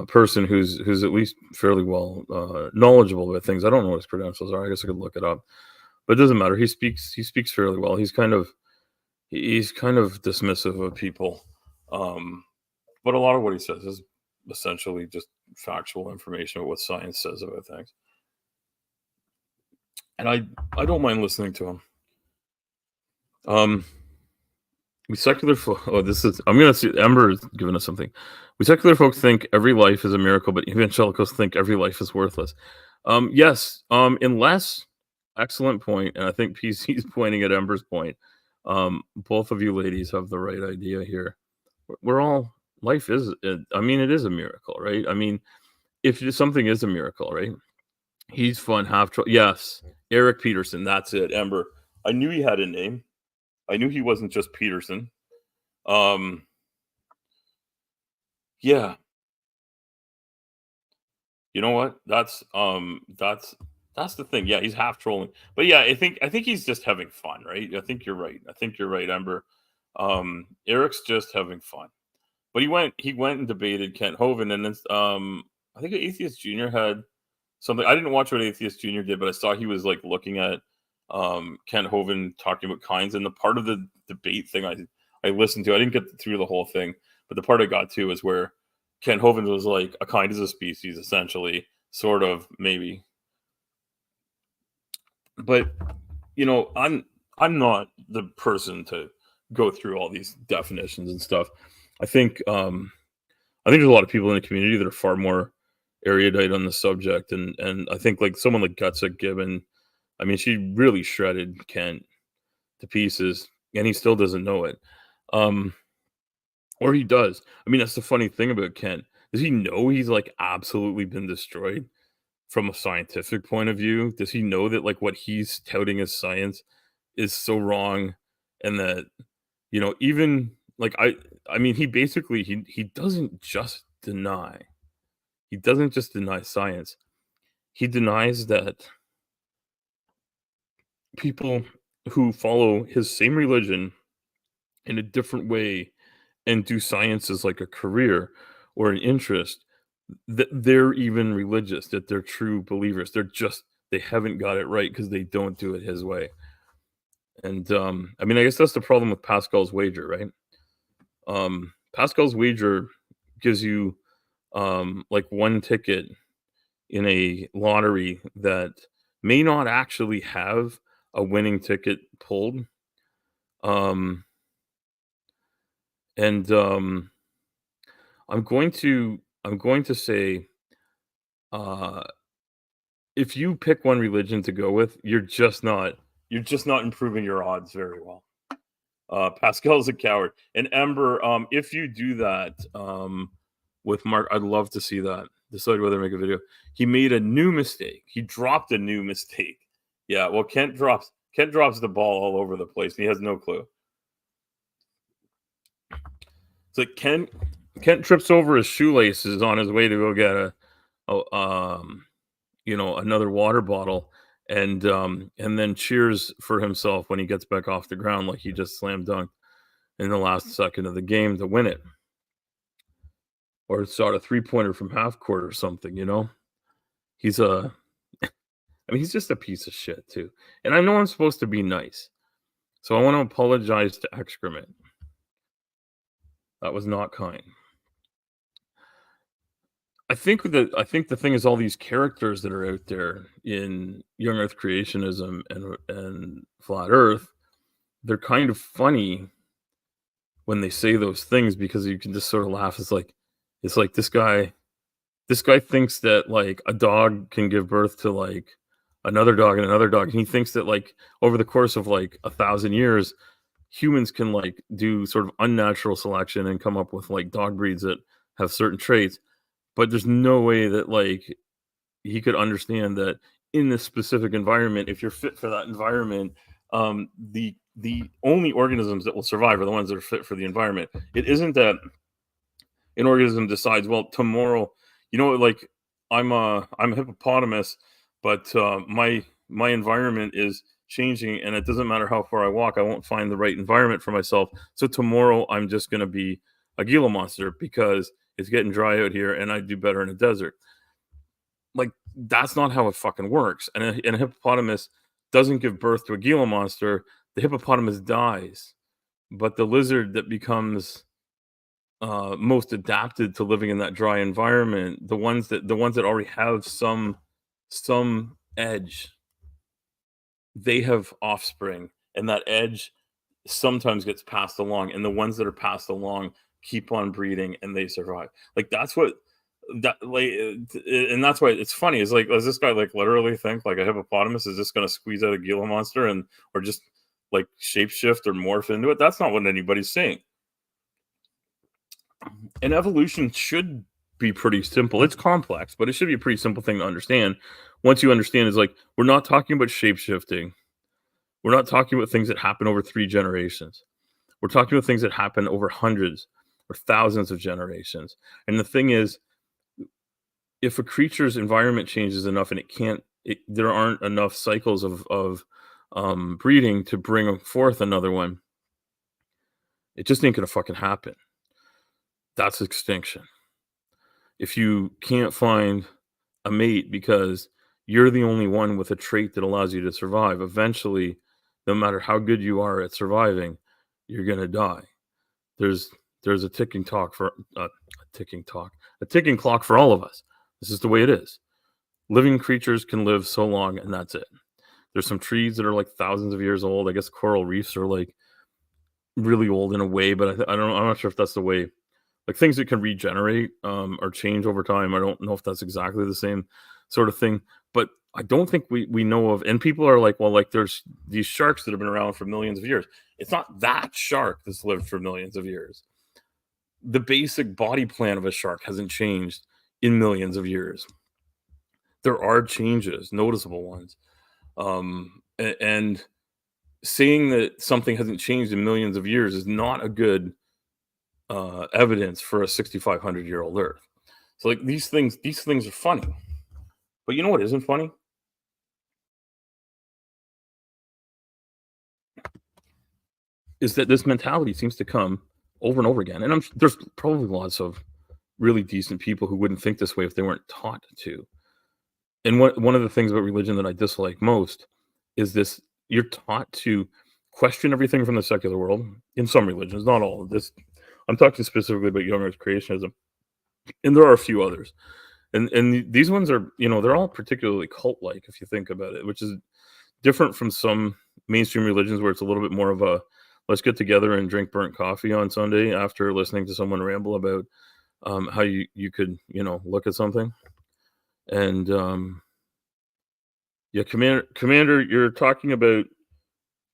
person who's at least fairly well knowledgeable about things. I don't know what his credentials are. I guess I could look it up, but it doesn't matter. He speaks fairly well. He's kind of dismissive of people, but a lot of what he says is essentially just factual information about what science says about things, and I don't mind listening to him. We secular oh, this is I'm gonna see Ember is giving us something. We secular folks think every life is a miracle, but evangelicals think every life is worthless. Yes, unless excellent point, and I think PC's pointing at Ember's point. Both of you ladies have the right idea here. We're all life is. I mean, it is a miracle, right? I mean, if something is a miracle, right? He's fun, yes, Eric Peterson. That's it, Ember. I knew he had a name. I knew he wasn't just Peterson. Yeah. You know what? That's the thing. Yeah, he's half trolling. But yeah, I think he's just having fun, right? I think you're right. I think you're right, Ember. Eric's just having fun. But he went and debated Kent Hovind, and then I think Atheist Junior had something. I didn't watch what Atheist Junior did, but I saw he was like looking at Kent Hovind talking about kinds, and the part of the debate thing I listened to. I didn't get through the whole thing, but the part I got to is where Kent Hovind was like, a kind is a species, essentially, sort of, maybe. But I'm not the person to go through all these definitions and stuff. I think there's a lot of people in the community that are far more erudite on the subject, and I think like someone like Gutsa Gibbon, I mean, she really shredded Kent to pieces and he still doesn't know it. Um, or he does. I mean, that's the funny thing about Kent. Does he know he's like absolutely been destroyed from a scientific point of view? Does he know that like what he's touting as science is so wrong, and that even like I mean, he doesn't just deny. He doesn't just deny science. He denies that people who follow his same religion in a different way and do science as like a career or an interest, that they're even religious, that they're true believers. They haven't got it right because they don't do it his way. And I mean, I guess that's the problem with Pascal's wager, right? Pascal's wager gives you like one ticket in a lottery that may not actually have a winning ticket pulled. Um, and I'm going to say, uh, if you pick one religion to go with, you're just not improving your odds very well. Pascal's a coward. And Ember, if you do that with Mark, I'd love to see that. Decide whether to make a video. He made a new mistake. He dropped a new mistake. Yeah, well, Kent drops the ball all over the place, and he has no clue. So Kent trips over his shoelaces on his way to go get another water bottle, and then cheers for himself when he gets back off the ground like he just slam dunked in the last second of the game to win it, or shot a 3-pointer from half court or something. He's he's just a piece of shit too. And I know I'm supposed to be nice, so I want to apologize to Excrement. That was not kind. I think the thing is, all these characters that are out there in young Earth creationism and flat Earth, they're kind of funny when they say those things, because you can just sort of laugh. It's like this guy thinks that like a dog can give birth to like another dog and another dog, and he thinks that like over the course of like 1,000 years, humans can like do sort of unnatural selection and come up with like dog breeds that have certain traits. But there's no way that like he could understand that in this specific environment, if you're fit for that environment, the only organisms that will survive are the ones that are fit for the environment. It isn't that an organism decides, well, tomorrow, like I'm a hippopotamus, but my environment is changing, and it doesn't matter how far I walk, I won't find the right environment for myself. So tomorrow I'm just going to be a Gila monster because it's getting dry out here, and I do better in a desert. Like, that's not how it fucking works. And a hippopotamus doesn't give birth to a Gila monster. The hippopotamus dies, but the lizard that becomes most adapted to living in that dry environment, the ones that already have some edge, they have offspring, and that edge sometimes gets passed along, and the ones that are passed along keep on breeding, and they survive. Like, and that's why it's funny. Is like, does this guy like literally think like a hippopotamus is just going to squeeze out a Gila monster or just like shapeshift or morph into it? That's not what anybody's saying. And evolution should be pretty simple. It's complex, but it should be a pretty simple thing to understand. Once you understand, is like, we're not talking about shapeshifting. We're not talking about things that happen over 3 generations. We're talking about things that happen over hundreds or thousands of generations. And the thing is, if a creature's environment changes enough and there aren't enough cycles of breeding to bring forth another one, it just ain't gonna fucking happen. That's extinction. If you can't find a mate because you're the only one with a trait that allows you to survive, eventually, no matter how good you are at surviving, you're gonna die. There's a ticking clock for all of us. This is the way it is. Living creatures can live so long, and that's it. There's some trees that are like thousands of years old. I guess coral reefs are like really old in a way, but I'm not sure if that's the way. Like, things that can regenerate or change over time, I don't know if that's exactly the same sort of thing. But I don't think we know of, and people are like, well, like there's these sharks that have been around for millions of years. It's not that shark that's lived for millions of years. The basic body plan of a shark hasn't changed in millions of years. There are changes, noticeable ones. And saying that something hasn't changed in millions of years is not a good evidence for a 6,500-year-old Earth. So like these things are funny. But you know what isn't funny? Is that this mentality seems to come over and over again. And there's probably lots of really decent people who wouldn't think this way if they weren't taught to. And one of the things about religion that I dislike most is this: you're taught to question everything from the secular world in some religions, not all of this. I'm talking specifically about young Earth creationism, and there are a few others. And these ones are, they're all particularly cult like if you think about it, which is different from some mainstream religions where it's a little bit more of a let's get together and drink burnt coffee on Sunday after listening to someone ramble about how you could look at something. And yeah, Commander, you're talking about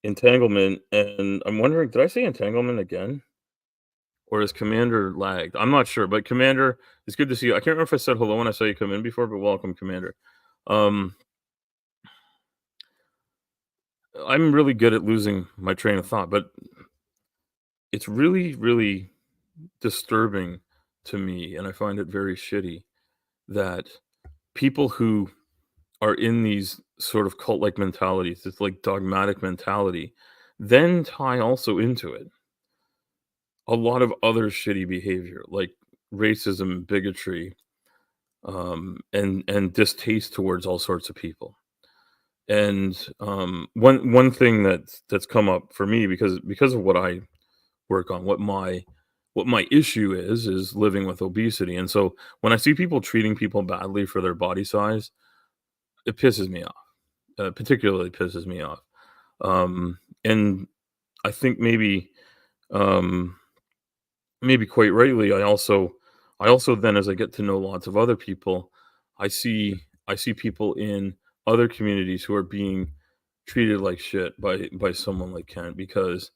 entanglement, and I'm wondering, did I say entanglement again, or is Commander lagged? I'm not sure, but Commander, it's good to see you. I can't remember if I said hello when I saw you come in before, but welcome, Commander. Um, I'm really good at losing my train of thought, but it's really, really disturbing to me, and I find it very shitty that people who are in these sort of cult-like mentalities, it's like dogmatic mentality, then tie also into it a lot of other shitty behavior, like racism, bigotry, and distaste towards all sorts of people. And one thing that's come up for me because of what I work on, what my issue is living with obesity. And so when I see people treating people badly for their body size, it pisses me off. Particularly pisses me off. And I think um, maybe quite rightly, I also then, as I get to know lots of other people, I see I see people in other communities who are being treated like shit by someone like Kent because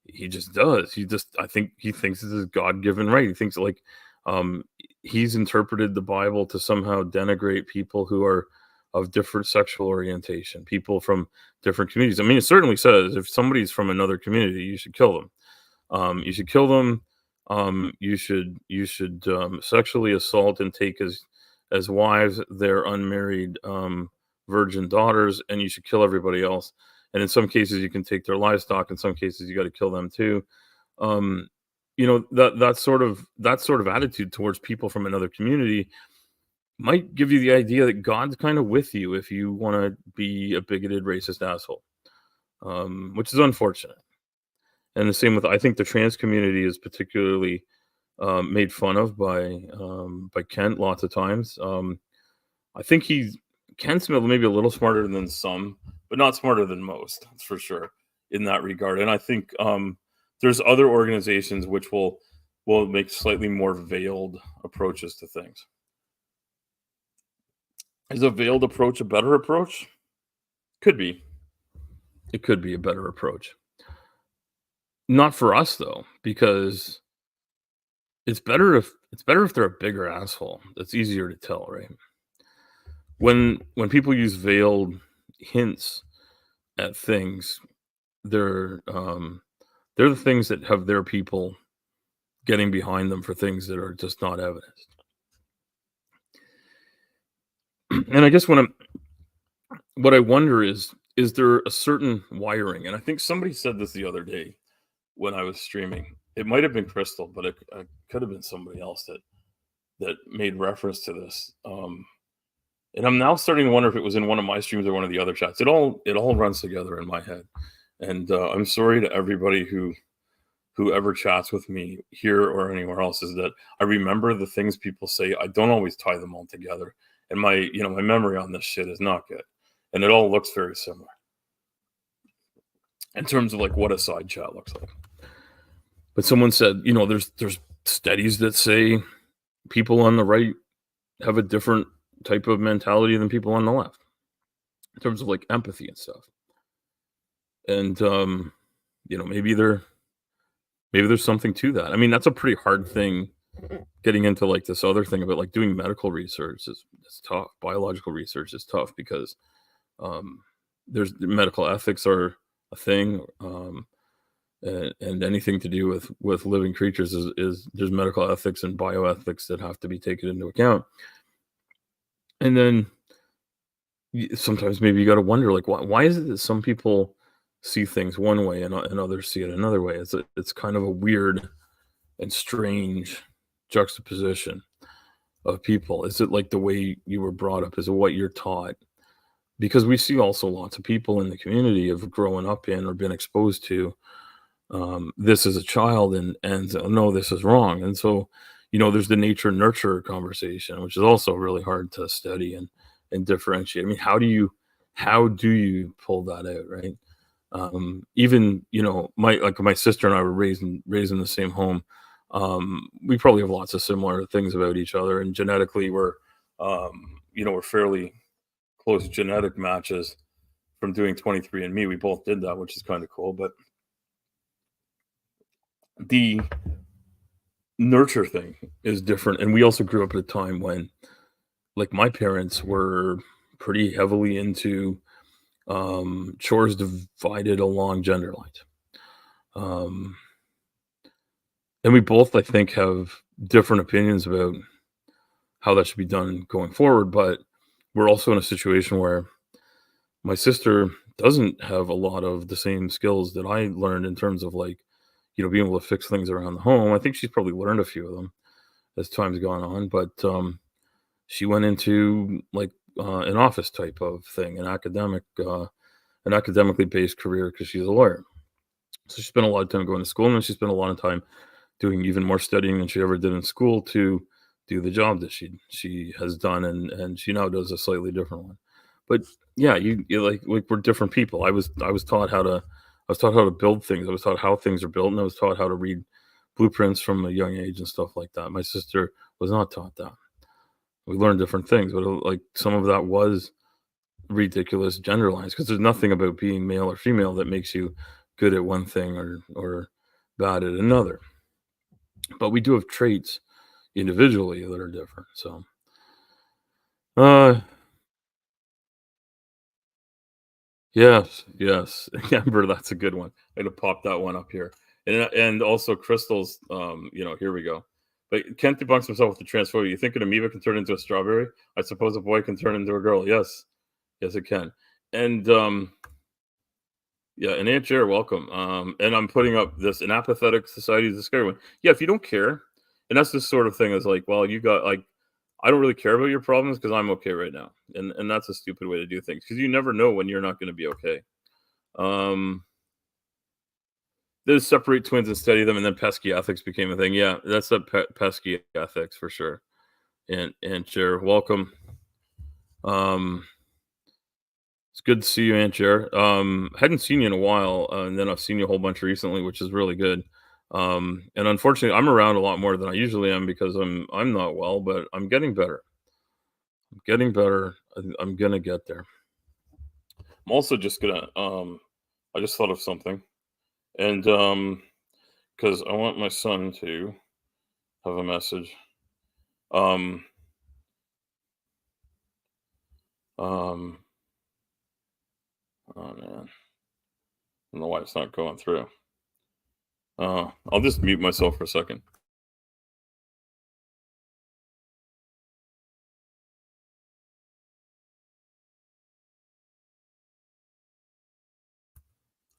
he just does. I think he thinks this is God-given right. He thinks like um he's interpreted the Bible to somehow denigrate people who are of different sexual orientation, people from different communities. I mean, it certainly says if somebody's from another community, you should kill them. You should kill them. You should sexually assault and take as wives their unmarried virgin daughters, and you should kill everybody else. And in some cases, you can take their livestock. In some cases, you got to kill them too. Um, that sort of attitude towards people from another community might give you the idea that God's kind of with you if you want to be a bigoted, racist asshole, which is unfortunate. And the same with, I think the trans community is particularly made fun of by Kent lots of times. I think Ken Smith maybe a little smarter than some, but not smarter than most. That's for sure in that regard. And I think there's other organizations which will make slightly more veiled approaches to things. Is a veiled approach a better approach? Could be. It could be a better approach. Not for us though, because it's better if they're a bigger asshole. That's easier to tell, right? When people use veiled hints at things, they're they're the things that have their people getting behind them for things that are just not evidenced. And I guess what I wonder is there a certain wiring? And I think somebody said this the other day when I was streaming. It might have been Crystal, but it could have been somebody else that made reference to this. And I'm now starting to wonder if it was in one of my streams or one of the other chats. It all runs together in my head. And I'm sorry to everybody who ever chats with me here or anywhere else, is that I remember the things people say. I don't always tie them all together. And my memory on this shit is not good. And it all looks very similar in terms of like what a side chat looks like. But someone said, there's studies that say people on the right have a different type of mentality than people on the left. in terms of like empathy and stuff. And you know, maybe there's something to that. I mean, that's a pretty hard thing getting into like this other thing about like doing medical research is tough. Biological research is tough because um there's medical ethics are a thing. And anything to do with living creatures is there's medical ethics and bioethics that have to be taken into account. And then sometimes maybe you got to wonder like why is it that some people see things one way and others see it another way? It's kind of a weird and strange juxtaposition of people. Is it like the way you were brought up? Is it what you're taught? Because we see also lots of people in the community of growing up in or been exposed to this as a child and so, no, this is wrong. And so, you know, there's the nature nurture conversation, which is also really hard to study and differentiate. I mean, how do you pull that out, right? Even you know, my sister and I were raised in the same home. We probably have lots of similar things about each other, and genetically, you know, we're fairly close genetic matches from doing 23andMe. We both did that, which is kind of cool. But the nurture thing is different, and we also grew up at a time when, like, my parents were pretty heavily into chores divided along gender lines. Um, and we both, I think, have different opinions about how that should be done going forward. But we're also in a situation where my sister doesn't have a lot of the same skills that I learned in terms of like, you know, being able to fix things around the home. I think she's probably learned a few of them as time's gone on, but she went into like an office type of thing, an academically based career because she's a lawyer. So she spent a lot of time going to school, and then she spent a lot of time doing even more studying than she ever did in school to do the job that she has done, and she now does a slightly different one. But yeah, you like we're different people. I was taught how to build things. I was taught how things are built, and I was taught how to read blueprints from a young age and stuff like that. My sister was not taught that. We learned different things, but like some of that was ridiculous gender lines because there's nothing about being male or female that makes you good at one thing or bad at another. But we do have traits individually that are different. So, uh, yes, yes, Amber, that's a good one. I'm gonna pop that one up here, and also crystals. You know, here we go. But Kent debunks himself with the transphobia. You think an amoeba can turn into a strawberry? I suppose a boy can turn into a girl. Yes, yes, it can. And yeah, and Aunt Chair, welcome. And I'm putting up this an apathetic society is a scary one. Yeah, if you don't care, and that's this sort of thing is like, well, you got like, I don't really care about your problems because I'm okay right now, and that's a stupid way to do things because you never know when you're not going to be okay. Um, there's separate twins and study them, and then pesky ethics became a thing. Yeah, that's a pesky ethics for sure. And Chair, welcome. Um, It's good to see you, Aunt Jer. Hadn't seen you in a while, and then I've seen you a whole bunch recently, which is really good. And unfortunately, I'm around a lot more than I usually am because I'm not well, but I'm getting better. I'm getting better. I'm gonna get there. I'm also just gonna. I just thought of something, and because I want my son to have a message. Um, um, oh man, I don't know why it's not going through. I'll just mute myself for a second.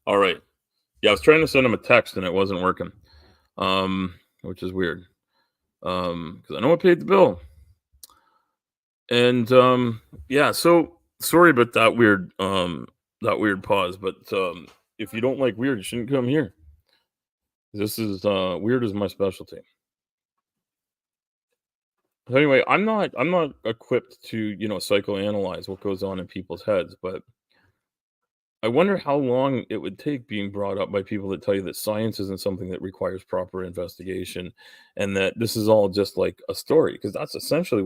All right. Yeah, I was trying to send him a text and it wasn't working, which is weird. Because I know I paid the bill, and yeah. So sorry about that weird pause. But if you don't like weird, you shouldn't come here. This is weird is my specialty. So anyway, I'm not equipped to psychoanalyze what goes on in people's heads, but I wonder how long it would take being brought up by people that tell you that science isn't something that requires proper investigation and that this is all just like a story because that's essentially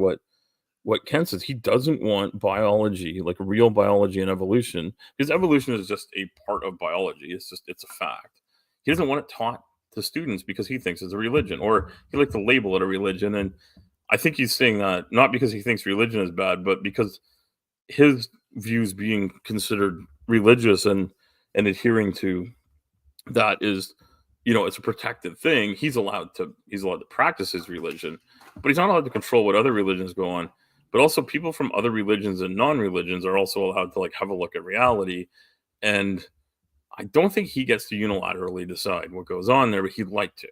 what Ken says, he doesn't want biology, like real biology and evolution, because evolution is just a part of biology. It's a fact. He doesn't want it taught to students because he thinks it's a religion, or he like to label it a religion. And I think he's saying that not because he thinks religion is bad, but because his views being considered religious and adhering to that is, it's a protected thing. He's allowed to practice his religion, but he's not allowed to control what other religions go on. But also people from other religions and non-religions are also allowed to like have a look at reality. And I don't think he gets to unilaterally decide what goes on there, but he'd like to.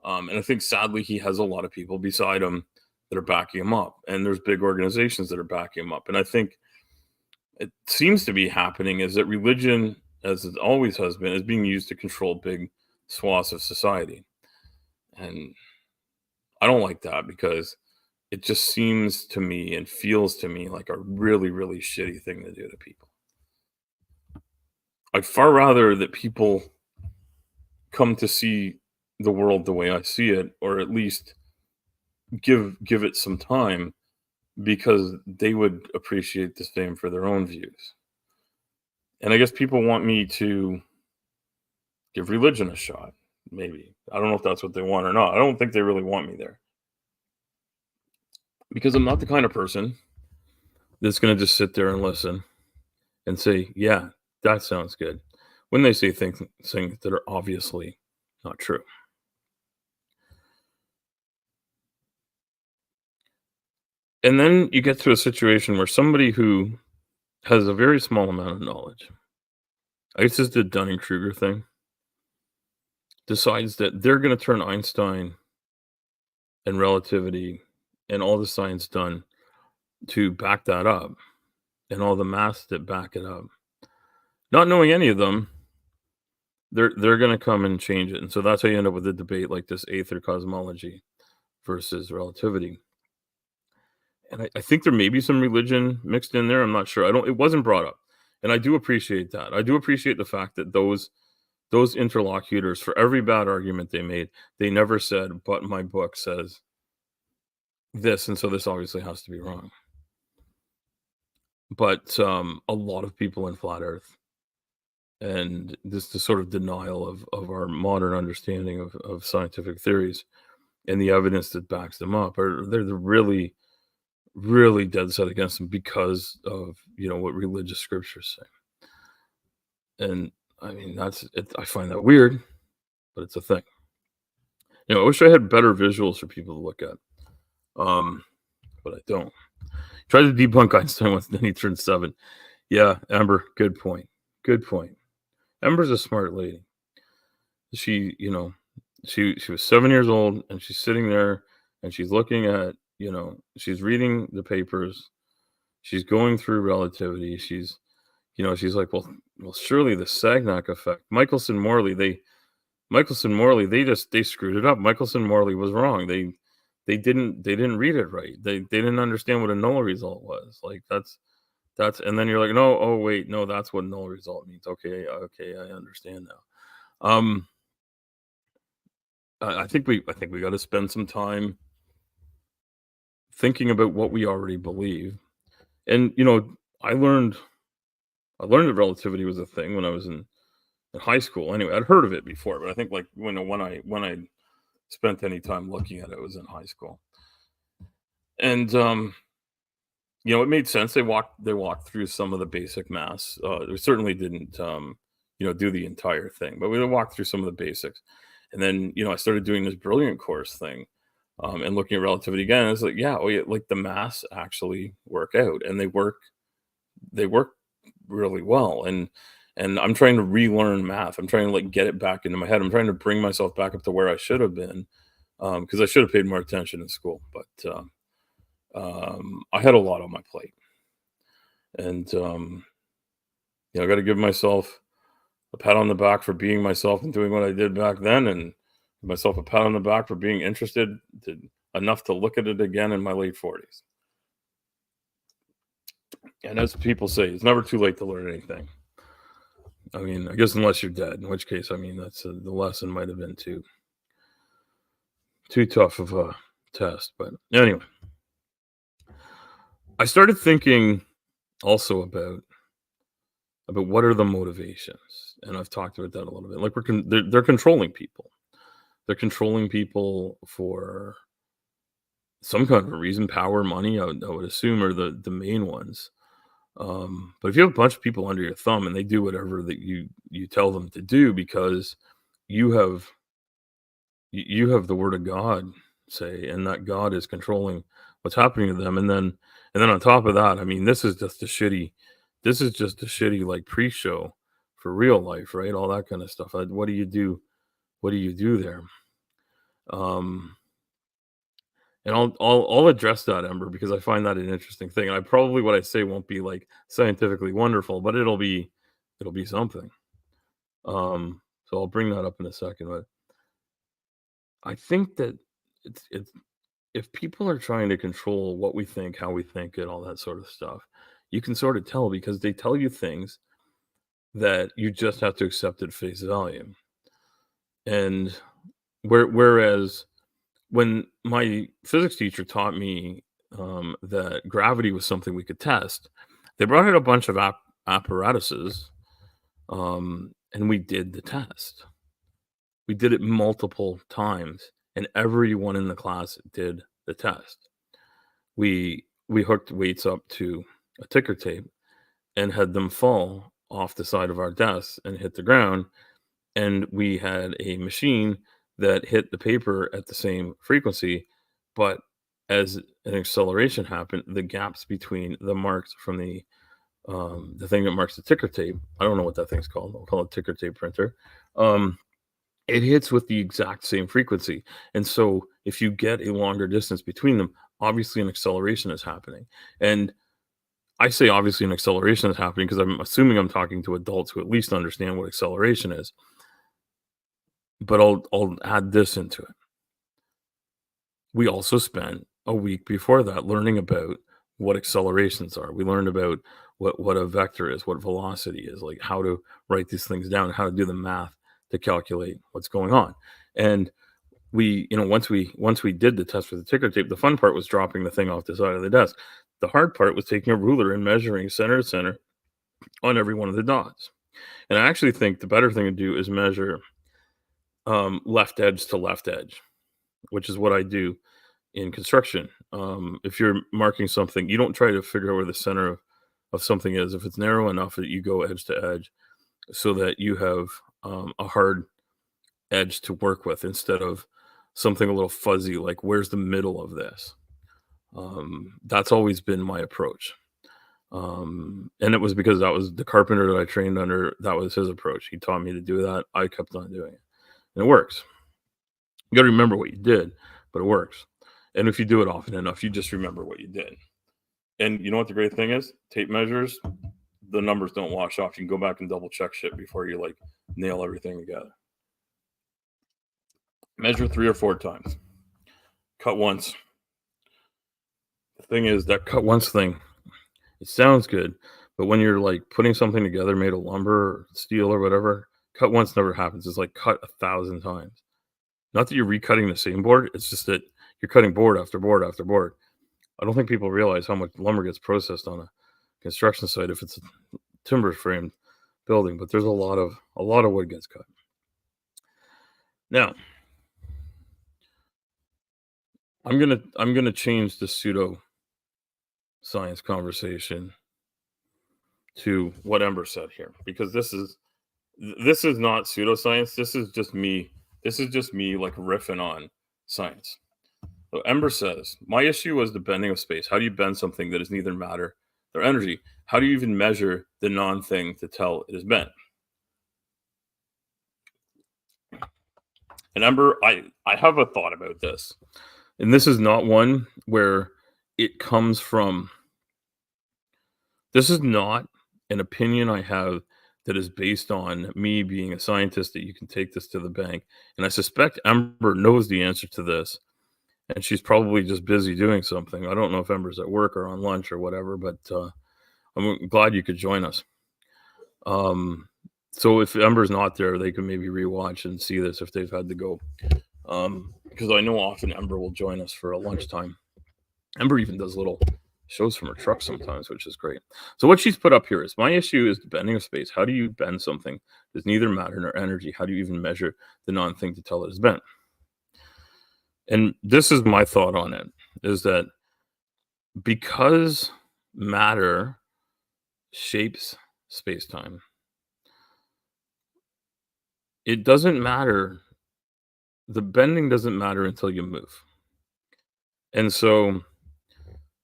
And I think sadly he has a lot of people beside him that are backing him up, and there's big organizations that are backing him up. And I think it seems to be happening is that religion, as it always has been, is being used to control big swaths of society. And I don't like that because it just seems to me and feels to me like a really, really shitty thing to do to people. I'd far rather that people come to see the world the way I see it, or at least give it some time, because they would appreciate the same for their own views. And I guess people want me to give religion a shot. Maybe. I don't know if that's what they want or not. I don't think they really want me there. Because I'm not the kind of person that's going to just sit there and listen and say, yeah, that sounds good, when they say things that are obviously not true. And then you get to a situation where somebody who has a very small amount of knowledge, I guess it's the Dunning-Kruger thing, decides that they're going to turn Einstein and relativity and all the science done to back that up, and all the maths that back it up. Not knowing any of them, they're going to come and change it. And so that's how you end up with a debate like this: aether cosmology versus relativity. And I think there may be some religion mixed in there. I'm not sure. It wasn't brought up. And I do appreciate that. I do appreciate the fact that those interlocutors, for every bad argument they made, they never said, but my book says this, and so this obviously has to be wrong. But a lot of people in flat Earth, and this sort of denial of our modern understanding of scientific theories and the evidence that backs them up, they're really, really dead set against them because of what religious scriptures say. And I mean, that's it. I find that weird, but it's a thing. I wish I had better visuals for people to look at, but I don't. Tried to debunk Einstein once, then he turned 7. Yeah, Amber, good point. Good point. Amber's a smart lady. She, she was 7 years old, and she's sitting there, and she's looking at, she's reading the papers. She's going through relativity. She's like, well, surely the Sagnac effect. Michelson Morley, they screwed it up. Michelson Morley was wrong. They didn't read it right. They didn't understand what a null result was. Like that's and then you're like, no, oh wait, no, that's what null result means. Okay, I understand now. I think we got to spend some time thinking about what we already believe. And I learned that relativity was a thing when I was in high school. Anyway, I'd heard of it before, but I think like when I spent any time looking at it, it was in high school. And it made sense. They walked through some of the basic maths. We certainly didn't do the entire thing, but we walked through some of the basics. And then I started doing this brilliant course thing, and looking at relativity again. It's like, yeah, like the maths actually work out, and they work really well. And I'm trying to relearn math. I'm trying to like get it back into my head. I'm trying to bring myself back up to where I should have been, because I should have paid more attention in school. But I had a lot on my plate, and I got to give myself a pat on the back for being myself and doing what I did back then, and give myself a pat on the back for being interested enough to look at it again in my late 40s. And as people say, it's never too late to learn anything. I mean, I guess unless you're dead, in which case, I mean, that's the lesson might have been too tough of a test. But anyway, I started thinking also about what are the motivations, and I've talked about that a little bit. Like they're controlling people. They're controlling people for some kind of a reason. Power, money, I would assume, are the main ones. But if you have a bunch of people under your thumb and they do whatever that you tell them to do because you have you have the word of God, say, and that God is controlling what's happening to them, and then on top of that, I mean, this is just a shitty like pre-show for real life, right? All that kind of stuff. What do you do? What do you do there? Um, and I'll address that, Ember, because I find that an interesting thing. And I probably what I say won't be like scientifically wonderful, but it'll be something. So I'll bring that up in a second. But I think that it's if people are trying to control what we think, how we think, and all that sort of stuff, you can sort of tell because they tell you things that you just have to accept at face value. And whereas when my physics teacher taught me that gravity was something we could test, they brought out a bunch of apparatuses, and we did the test. We did it multiple times, and everyone in the class did the test. We hooked weights up to a ticker tape and had them fall off the side of our desks and hit the ground, and we had a machine that hit the paper at the same frequency, but as an acceleration happened, the gaps between the marks from the thing that marks the ticker tape, I don't know what that thing's called. I'll call it ticker tape printer. Um, it hits with the exact same frequency. And so if you get a longer distance between them, obviously an acceleration is happening. And I say obviously an acceleration is happening because I'm assuming I'm talking to adults who at least understand what acceleration is. But I'll add this into it. We also spent a week before that learning about what accelerations are. We learned about what a vector is, what velocity is, like how to write these things down, how to do the math to calculate what's going on. And once we did the test with the ticker tape, the fun part was dropping the thing off the side of the desk. The hard part was taking a ruler and measuring center to center on every one of the dots. And I actually think the better thing to do is measure left edge to left edge, which is what I do in construction. If you're marking something, you don't try to figure out where the center of something is. If it's narrow enough that you go edge to edge so that you have a hard edge to work with instead of something a little fuzzy, like where's the middle of this? That's always been my approach. And it was because that was the carpenter that I trained under. That was his approach. He taught me to do that. I kept on doing it. And it works. You got to remember what you did, but it works. And if you do it often enough, you just remember what you did. And you know what the great thing is? Tape measures, the numbers don't wash off. You can go back and double check shit before you like nail everything together. Measure 3 or 4 times. Cut once. The thing is, that cut once thing, it sounds good, but when you're like putting something together made of lumber or steel or whatever, cut once never happens. It's like cut 1,000 times. Not that you're recutting the same board, it's just that you're cutting board after board after board. I don't think people realize how much lumber gets processed on a construction site if it's a timber framed building, but there's a lot of wood gets cut. Now, I'm gonna change the pseudo science conversation to what Ember said here, because this is not pseudoscience. This is just me. This is just me like riffing on science. So Ember says, my issue was the bending of space. How do you bend something that is neither matter nor energy? How do you even measure the non-thing to tell it is bent? And Ember, I have a thought about this. And this is not one where it comes from. This is not an opinion I have that is based on me being a scientist that you can take this to the bank. And I suspect Ember knows the answer to this. And she's probably just busy doing something. I don't know if Ember's at work or on lunch or whatever, but I'm glad you could join us. So if Ember's not there, they can maybe rewatch and see this if they've had to go. Because I know often Ember will join us for a lunchtime. Ember even does little shows from her truck sometimes, which is great. So what she's put up here is, my issue is the bending of space. How do you bend something that's neither matter nor energy? How do you even measure the non-thing to tell it is bent? And this is my thought on it, is that because matter shapes space-time, it doesn't matter. The bending doesn't matter until you move. And so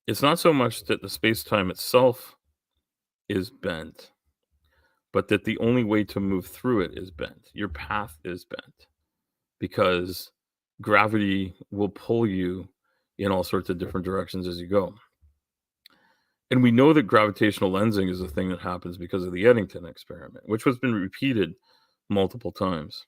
it's not so much that the space-time itself is bent, but that the only way to move through it is bent. Your path is bent because gravity will pull you in all sorts of different directions as you go. And we know that gravitational lensing is a thing that happens because of the Eddington experiment, which has been repeated multiple times.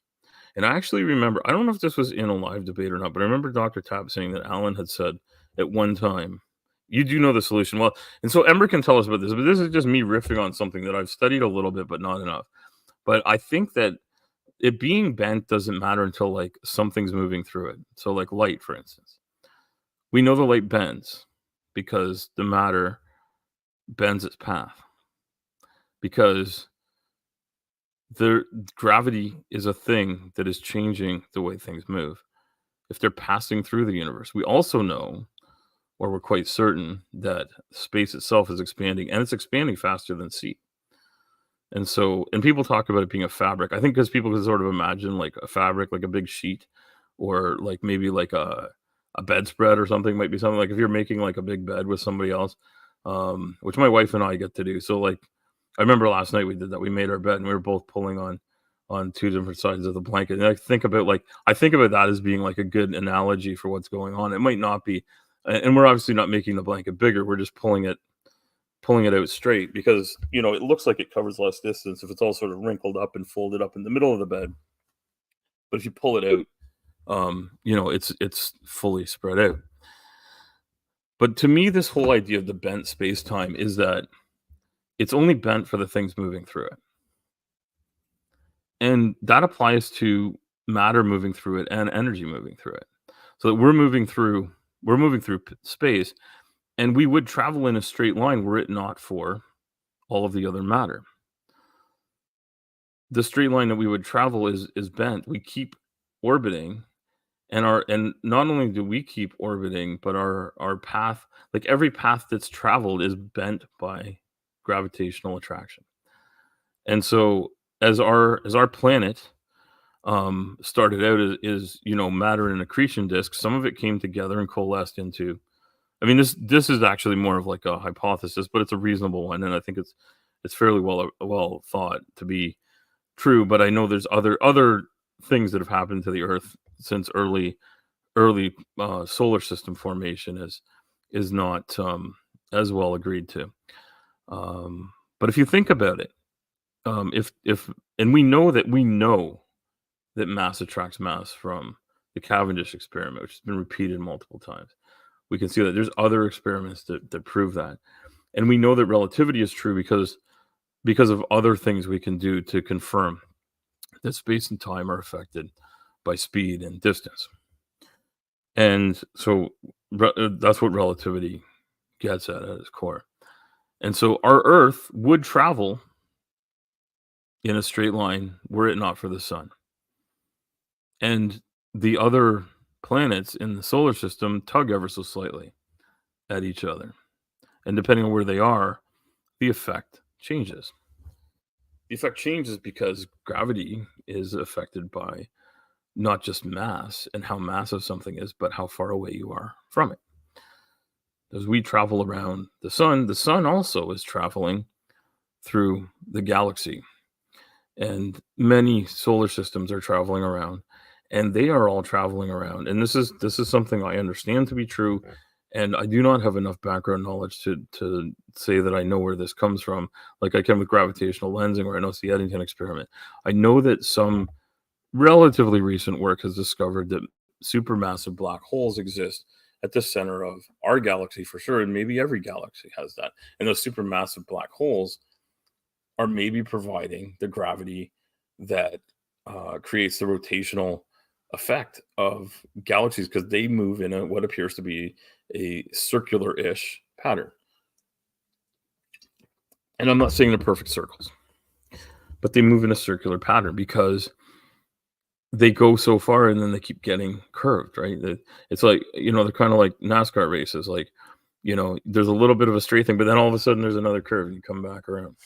And I actually remember, I don't know if this was in a live debate or not, but I remember Dr. Tapp saying that Alan had said at one time, you do know the solution. Well, and so Ember can tell us about this, but this is just me riffing on something that I've studied a little bit, but not enough. But I think that it being bent doesn't matter until like something's moving through it. So like light, for instance, we know the light bends because the matter bends its path, because the gravity is a thing that is changing the way things move if they're passing through the universe. We also know, or we're quite certain, that space itself is expanding, and it's expanding faster than c. And so, and people talk about it being a fabric. I think because people can sort of imagine like a fabric, like a big sheet, or like maybe like a bedspread or something. Might be something like if you're making like a big bed with somebody else, which my wife and I get to do. So like, I remember last night we did that. We made our bed and we were both pulling on two different sides of the blanket. And I think about that as being like a good analogy for what's going on. It might not be, and we're obviously not making the blanket bigger. We're just pulling it out straight because, you know, it looks like it covers less distance if it's all sort of wrinkled up and folded up in the middle of the bed. But if you pull it out, you know, it's fully spread out. But to me, this whole idea of the bent space-time is that it's only bent for the things moving through it. And that applies to matter moving through it and energy moving through it. So that we're moving through space, and we would travel in a straight line were it not for all of the other matter. The straight line that we would travel is bent. We keep orbiting, and not only do we keep orbiting, but our path, like every path that's traveled, is bent by gravitational attraction. And so as our planet started out is, you know, matter in an accretion disk, some of it came together and coalesced into, I mean, this is actually more of like a hypothesis, but it's a reasonable one, and I think it's fairly well thought to be true. But I know there's other things that have happened to the Earth since early solar system formation is not as well agreed to. But if you think about it, if and we know that mass attracts mass from the Cavendish experiment, which has been repeated multiple times. We can see that there's other experiments that prove that. And we know that relativity is true because of other things we can do to confirm that space and time are affected by speed and distance. And so that's what relativity gets at its core. And so our Earth would travel in a straight line were it not for the sun. And the other planets in the solar system tug ever so slightly at each other. And depending on where they are, the effect changes. The effect changes because gravity is affected by not just mass and how massive something is, but how far away you are from it. As we travel around the sun also is traveling through the galaxy. And many solar systems are traveling around, and they are all traveling around. And this is something I understand to be true, and I do not have enough background knowledge to say that I know where this comes from, like I can with gravitational lensing, or I know it's the Eddington experiment. I know that some relatively recent work has discovered that supermassive black holes exist at the center of our galaxy for sure, and maybe every galaxy has that. And those supermassive black holes are maybe providing the gravity that creates the rotational effect of galaxies, because they move in what appears to be a circular-ish pattern. And I'm not saying they're perfect circles, but they move in a circular pattern because they go so far and then they keep getting curved, right? It's like, they're kind of like NASCAR races. Like, there's a little bit of a straight thing, but then all of a sudden there's another curve and you come back around.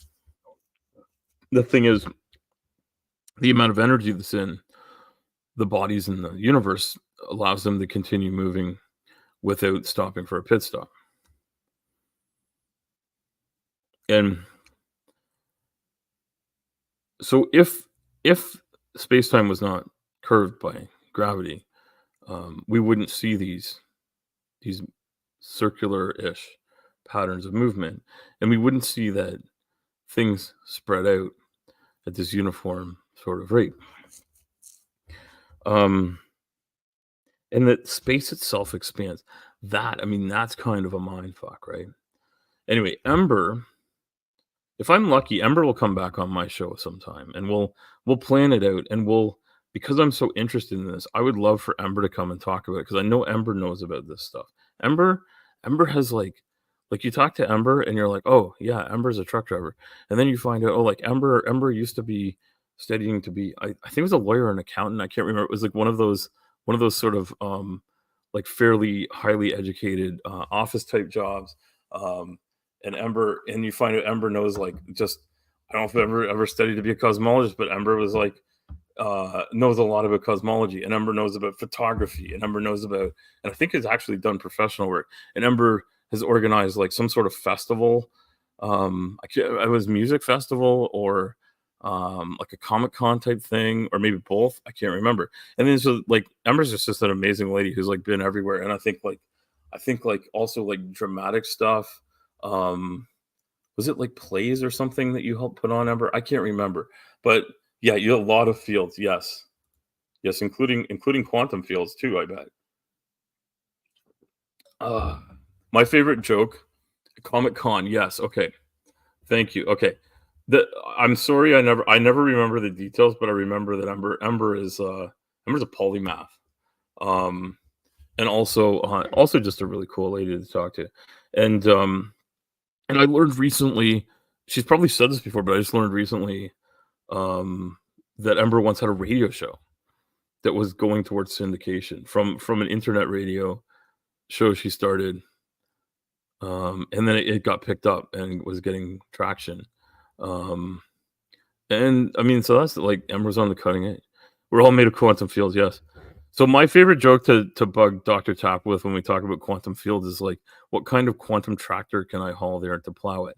The thing is, the amount of energy that's in the bodies in the universe allows them to continue moving without stopping for a pit stop. And so if space-time was not curved by gravity, we wouldn't see these circular-ish patterns of movement, and we wouldn't see that things spread out at this uniform sort of rate. Um, and that space itself expands. That's kind of a mind fuck, right? Anyway, Ember, if I'm lucky, Ember will come back on my show sometime, and we'll plan it out, and because I'm so interested in this, I would love for Ember to come and talk about it because I know Ember knows about this stuff. Ember has like you talk to Ember and you're like, oh yeah, Ember's a truck driver, and then you find out, oh, like Ember used to be studying to be, I think it was a lawyer or an accountant. I can't remember. It was like one of those sort of like fairly highly educated office type jobs. And you find out Ember knows, like, just, I don't know if Ember ever studied to be a cosmologist, but Ember was like, knows a lot about cosmology, and Ember knows about photography, and Ember knows about, and I think has actually done professional work, and Ember has organized like some sort of festival. It was music festival or like a Comic-Con type thing, or maybe both. I can't remember. And then so like Ember's just an amazing lady who's like been everywhere. And I think like also like dramatic stuff. Was it like plays or something that you helped put on, Ember? I can't remember. But yeah, you have a lot of fields. Yes. Yes, including quantum fields too, I bet. My favorite joke, Comic-Con. Yes. Okay. Thank you. Okay. I'm sorry, I never remember the details, but I remember that Ember's a polymath. Um and also just a really cool lady to talk to. And and I learned recently, she's probably said this before, but I just learned recently that Ember once had a radio show that was going towards syndication from an internet radio show she started. And then it got picked up and was getting traction. Um, and I mean, so that's like Ember's on the cutting edge. We're all made of quantum fields, yes. So my favorite joke to bug Dr. Tap with when we talk about quantum fields is like, what kind of quantum tractor can I haul there to plow it?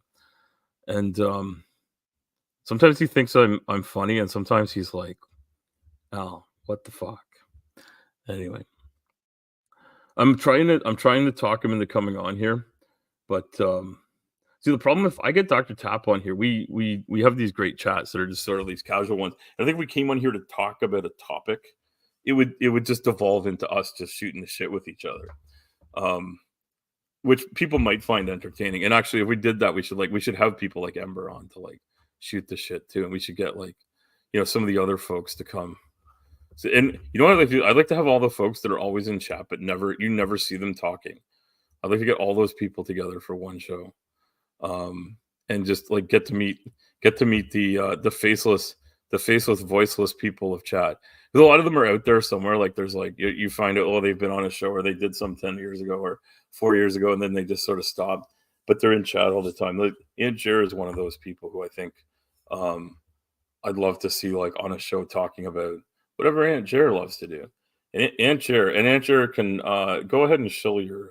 And sometimes he thinks I'm funny, and sometimes he's like, "Oh, what the fuck?" Anyway, I'm trying to talk him into coming on here, but see, the problem, if I get Dr. Tap on here, we have these great chats that are just sort of these casual ones. I think we came on here to talk about a topic. It would just devolve into us just shooting the shit with each other, which people might find entertaining. And actually, if we did that, we should have people like Ember on to like shoot the shit too, and we should get like some of the other folks to come. So, and you know what I'd like to do? I'd like to have all the folks that are always in chat, but you never see them talking. I'd like to get all those people together for one show. And just like get to meet the faceless, voiceless people of chat. Because a lot of them are out there somewhere. Like there's like you find out, oh, they've been on a show, or they did some 10 years ago or 4 years ago, and then they just sort of stopped, but they're in chat all the time. Like Aunt Jer is one of those people who I think I'd love to see like on a show talking about whatever Aunt Jer loves to do. And Aunt Jer can go ahead and show your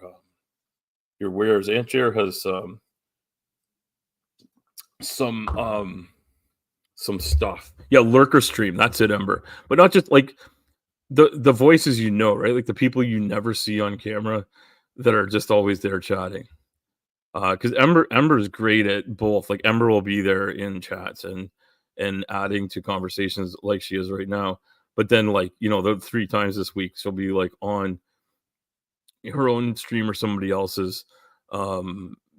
wares. Aunt Jer has some stuff. Yeah, lurker stream. That's it, Ember. But not just like the voices, right? Like the people you never see on camera that are just always there chatting. Because Ember is great at both. Like Ember will be there in chats and adding to conversations like she is right now. But then like the 3 times this week she'll be like on her own stream or somebody else's,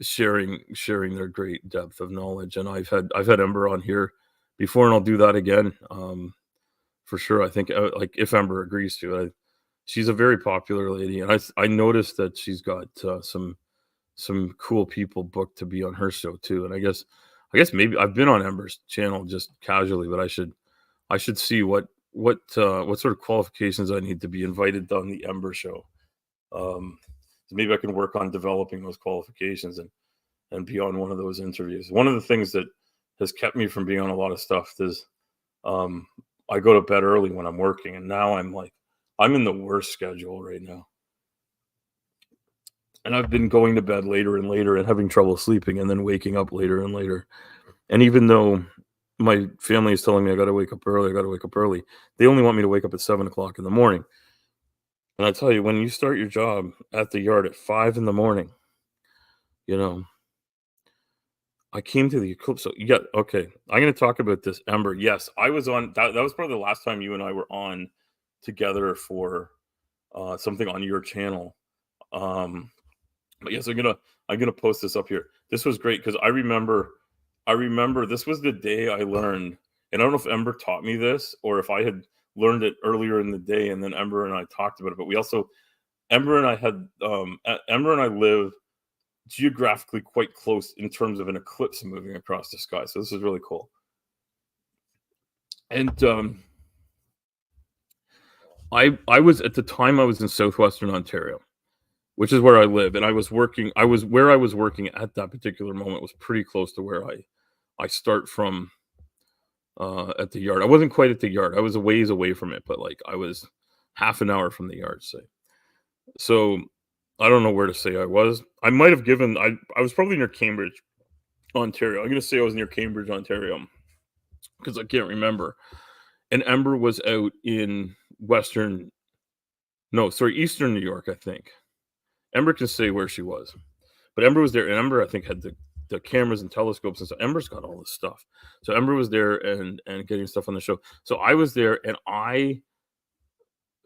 sharing their great depth of knowledge. And I've had Ember on here before, and I'll do that again, for sure. I think like if Ember agrees to it. She's a very popular lady, and I noticed that she's got some cool people booked to be on her show too. And I guess I guess maybe I've been on Ember's channel just casually, but I should see what sort of qualifications I need to be invited on the Ember show. Um, so maybe I can work on developing those qualifications and be on one of those interviews. One of the things that has kept me from being on a lot of stuff is um, I go to bed early when I'm working, and now I'm in the worst schedule right now, and I've been going to bed later and later and having trouble sleeping, and then waking up later and later. And even though my family is telling me I got to wake up early, I got to wake up early, they only want me to wake up at 7 o'clock in the morning. And I tell you, when you start your job at the yard at 5 in the morning, you know, I came to the eclipse. So yeah, okay. I'm gonna talk about this Ember. Yes, I was on that was probably the last time you and I were on together for something on your channel. Um but yes, I'm gonna post this up here. This was great because I remember this was the day I learned, and I don't know if Ember taught me this or if I had learned it earlier in the day and then Ember and I talked about it. But we also Ember and I live geographically quite close in terms of an eclipse moving across the sky. So this is really cool. And I was at the time I was in southwestern Ontario, which is where I live, and I was working. I was working at that particular moment was pretty close to where I start from at the yard. I wasn't quite at the yard. I was a ways away from it, but like I was half an hour from the yard, say. So I don't know where to say I was. I might have given. I was probably near Cambridge, Ontario. I'm gonna say I was near Cambridge, Ontario, because I can't remember. And Ember was out in western, no, sorry, eastern New York, I think. Ember can say where she was, but Ember was there, and Ember I think had the cameras and telescopes and stuff. Ember's got all this stuff, so Ember was there and getting stuff on the show. So I was there, and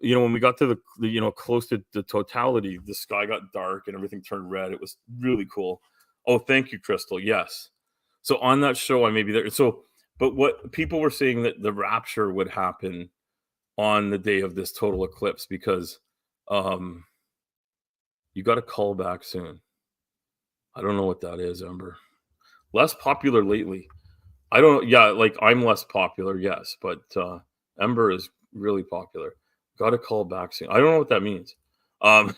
when we got to the close to the totality, the sky got dark and everything turned red. It was really cool. Oh, thank you, Crystal. Yes. So on that show, I may be there. So, but what people were saying that the rapture would happen on the day of this total eclipse because um you got to call back soon. I don't know what that is, Ember. Less popular lately. I don't. Yeah, like I'm less popular, yes, but Ember is really popular. Got to call back soon. I don't know what that means. Um,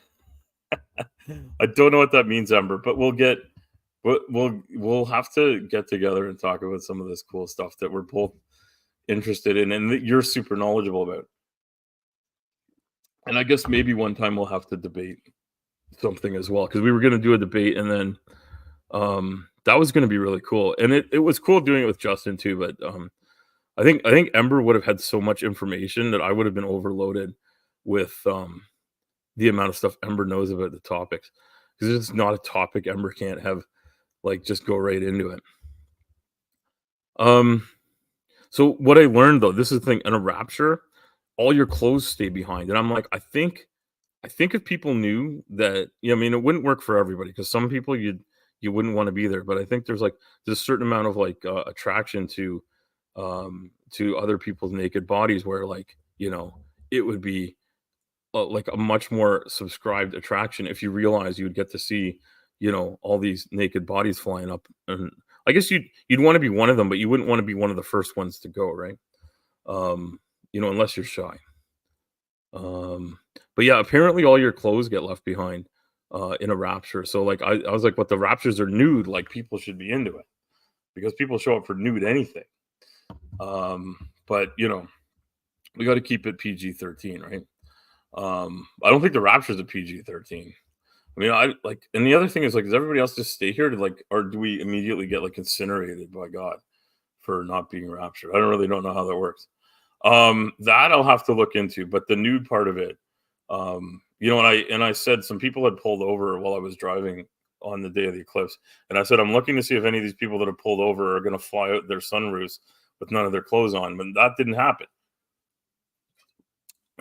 I don't know what that means, Ember. But we'll have to get together and talk about some of this cool stuff that we're both interested in, and that you're super knowledgeable about. And I guess maybe one time we'll have to debate something as well because we were going to do a debate, and then that was going to be really cool, and it was cool doing it with Justin too. But I think Ember would have had so much information that I would have been overloaded with the amount of stuff Ember knows about the topics because it's not a topic Ember can't have like just go right into it. Um, so what I learned though, this is the thing in a rapture, all your clothes stay behind, and I'm like, I think if people knew that, I mean, it wouldn't work for everybody because some people you wouldn't want to be there, but I think there's a certain amount of like attraction to other people's naked bodies where like it would be like a much more subscribed attraction if you realize you would get to see all these naked bodies flying up, and I guess you'd want to be one of them, but you wouldn't want to be one of the first ones to go, right? Unless you're shy. But yeah, apparently all your clothes get left behind in a rapture. So like I was like, what, the raptures are nude, like people should be into it because people show up for nude anything. But we got to keep it PG-13, right? I don't think the rapture's a PG-13. I mean, I like, and the other thing is like, does everybody else just stay here to like, or do we immediately get like incinerated by God for not being raptured? I don't know how that works. That I'll have to look into, but the nude part of it, and I said some people had pulled over while I was driving on the day of the eclipse, and I said I'm looking to see if any of these people that have pulled over are going to fly out their sunroofs with none of their clothes on, but that didn't happen.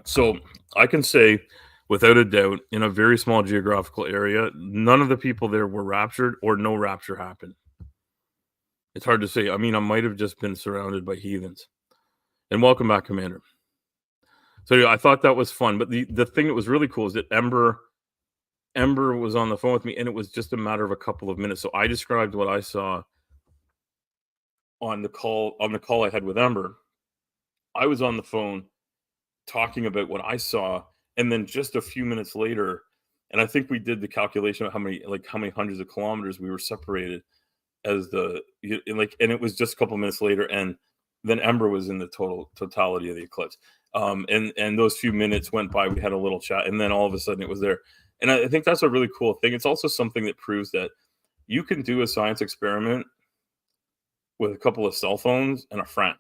So I can say, without a doubt, in a very small geographical area, none of the people there were raptured or no rapture happened. It's hard to say. I mean, I might have just been surrounded by heathens. And welcome back, Commander. So yeah, I thought that was fun. But the thing that was really cool is that Ember was on the phone with me, and it was just a matter of a couple of minutes. So I described what I saw on the call I had with Ember, I was on the phone talking about what I saw, and then just a few minutes later, and I think we did the calculation of how many hundreds of kilometers we were separated as and it was just a couple minutes later, and then Ember was in the totality of the eclipse. And those few minutes went by, we had a little chat, and then all of a sudden it was there. And I think that's a really cool thing. It's also something that proves that you can do a science experiment with a couple of cell phones and a friend,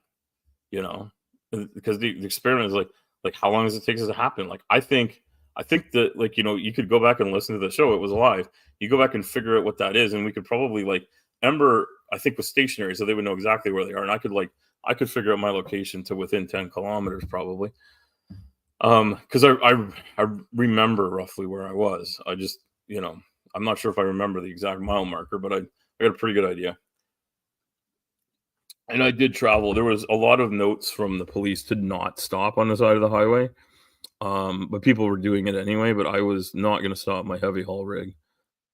you know, because the experiment is like how long does it take us to happen? Like I think that, like, you could go back and listen to the show. It was live. You go back and figure out what that is, and we could probably, like, Ember, I think, was stationary, so they would know exactly where they are, and I could figure out my location to within 10 kilometers probably. Because I remember roughly where I was. I just, I'm not sure if I remember the exact mile marker, but I got a pretty good idea. And I did travel. There was a lot of notes from the police to not stop on the side of the highway. But people were doing it anyway, but I was not gonna stop my heavy haul rig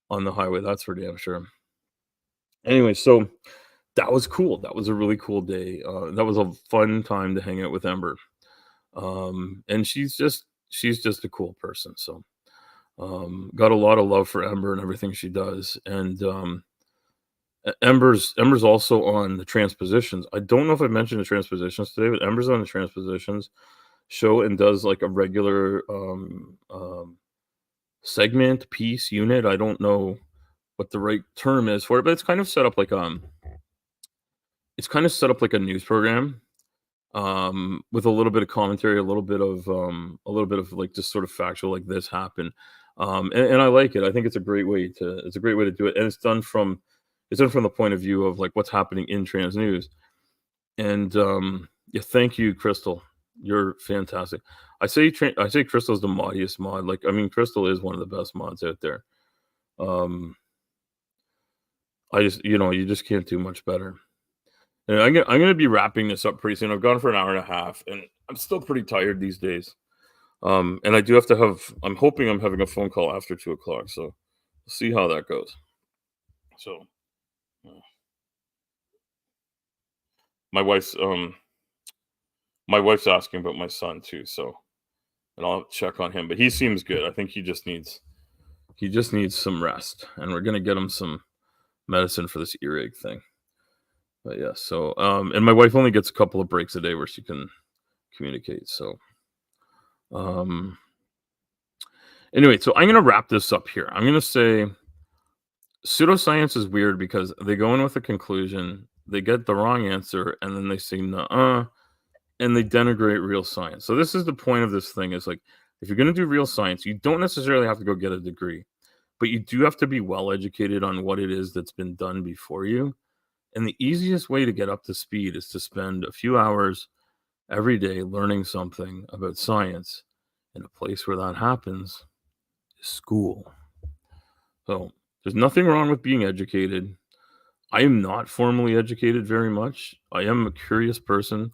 on the highway, that's for damn sure. Anyway, so that was cool. That was a really cool day. That was a fun time to hang out with Ember. And she's just a cool person. So got a lot of love for Ember and everything she does. And Ember's also on the transpositions. I don't know if I mentioned the transpositions today, but Ember's on the transpositions show and does like a regular segment, piece, unit. I don't know what the right term is for it, but it's kind of set up like a news program, with a little bit of commentary, a little bit of like just sort of factual, like this happened. And I like it. I think it's a great way to do it. And it's done from the point of view of like what's happening in trans news. And yeah, thank you, Crystal. You're fantastic. I say Crystal's the moddiest mod. Like, I mean, Crystal is one of the best mods out there. Um, you just can't do much better. And I'm gonna be wrapping this up pretty soon. I've gone for an hour and a half, and I'm still pretty tired these days. And I do have to have. I'm hoping I'm having a phone call after 2 o'clock, so we'll see how that goes. So uh, my wife's um my wife's asking about my son too, so and I'll check on him. But he seems good. I think he just needs some rest, and we're gonna get him some medicine for this earache thing. But yeah, so and my wife only gets a couple of breaks a day where she can communicate. So um anyway, so I'm gonna wrap this up here. I'm gonna say pseudoscience is weird because they go in with a conclusion, they get the wrong answer, and then they say "nuh-uh," and they denigrate real science. So this is the point of this thing: is like, if you're gonna do real science, you don't necessarily have to go get a degree, but you do have to be well educated on what it is that's been done before you. And the easiest way to get up to speed is to spend a few hours every day learning something about science. And a place where that happens is school. So there's nothing wrong with being educated. I am not formally educated very much. I am a curious person.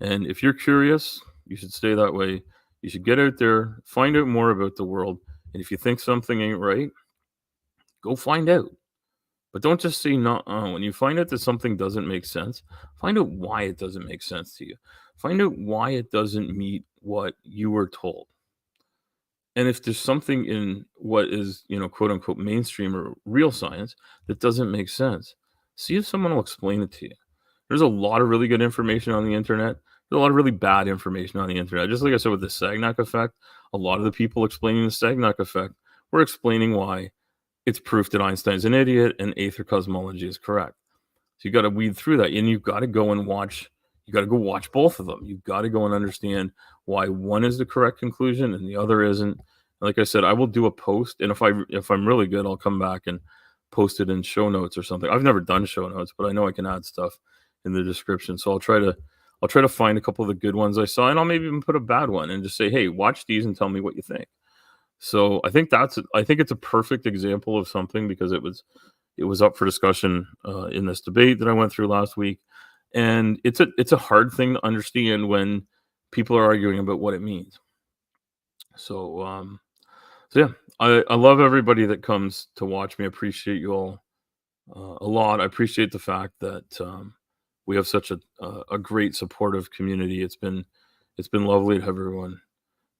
And if you're curious, you should stay that way. You should get out there, find out more about the world. And if you think something ain't right, go find out. But don't just say no. When you find out that something doesn't make sense, find out why it doesn't make sense to you. Find out why it doesn't meet what you were told. And if there's something in what is, quote unquote, mainstream or real science that doesn't make sense, see if someone will explain it to you. There's a lot of really good information on the internet. There's a lot of really bad information on the internet. Just like I said with the Sagnac effect, a lot of the people explaining the Sagnac effect were explaining why it's proof that Einstein's an idiot and aether cosmology is correct. So you got to weed through that, and you've got to go and watch. You got to go watch both of them. You've got to go and understand why one is the correct conclusion and the other isn't. Like I said, I will do a post, and if I'm really good, I'll come back and post it in show notes or something. I've never done show notes, but I know I can add stuff in the description. So I'll try to find a couple of the good ones I saw, and I'll maybe even put a bad one and just say, hey, watch these and tell me what you think. So I think it's a perfect example of something because it was up for discussion in this debate that I went through last week, and it's a hard thing to understand when people are arguing about what it means. So yeah, I love everybody that comes to watch me. I appreciate you all a lot. I appreciate the fact that we have such a great supportive community. It's been lovely to have everyone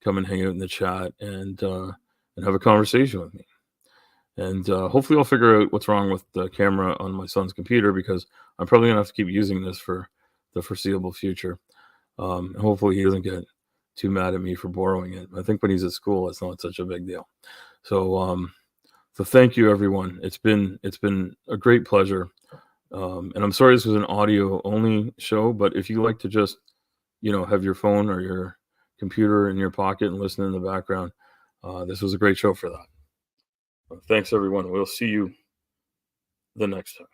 come and hang out in the chat and have a conversation with me. And hopefully, I'll figure out what's wrong with the camera on my son's computer, because I'm probably gonna have to keep using this for the foreseeable future. Hopefully, he doesn't get too mad at me for borrowing it. I think when he's at school, it's not such a big deal. So, so thank you, everyone. It's been a great pleasure. And I'm sorry this was an audio only show, but if you like to just, have your phone or your computer in your pocket and listen in the background, this was a great show for that. Thanks, everyone. We'll see you the next time.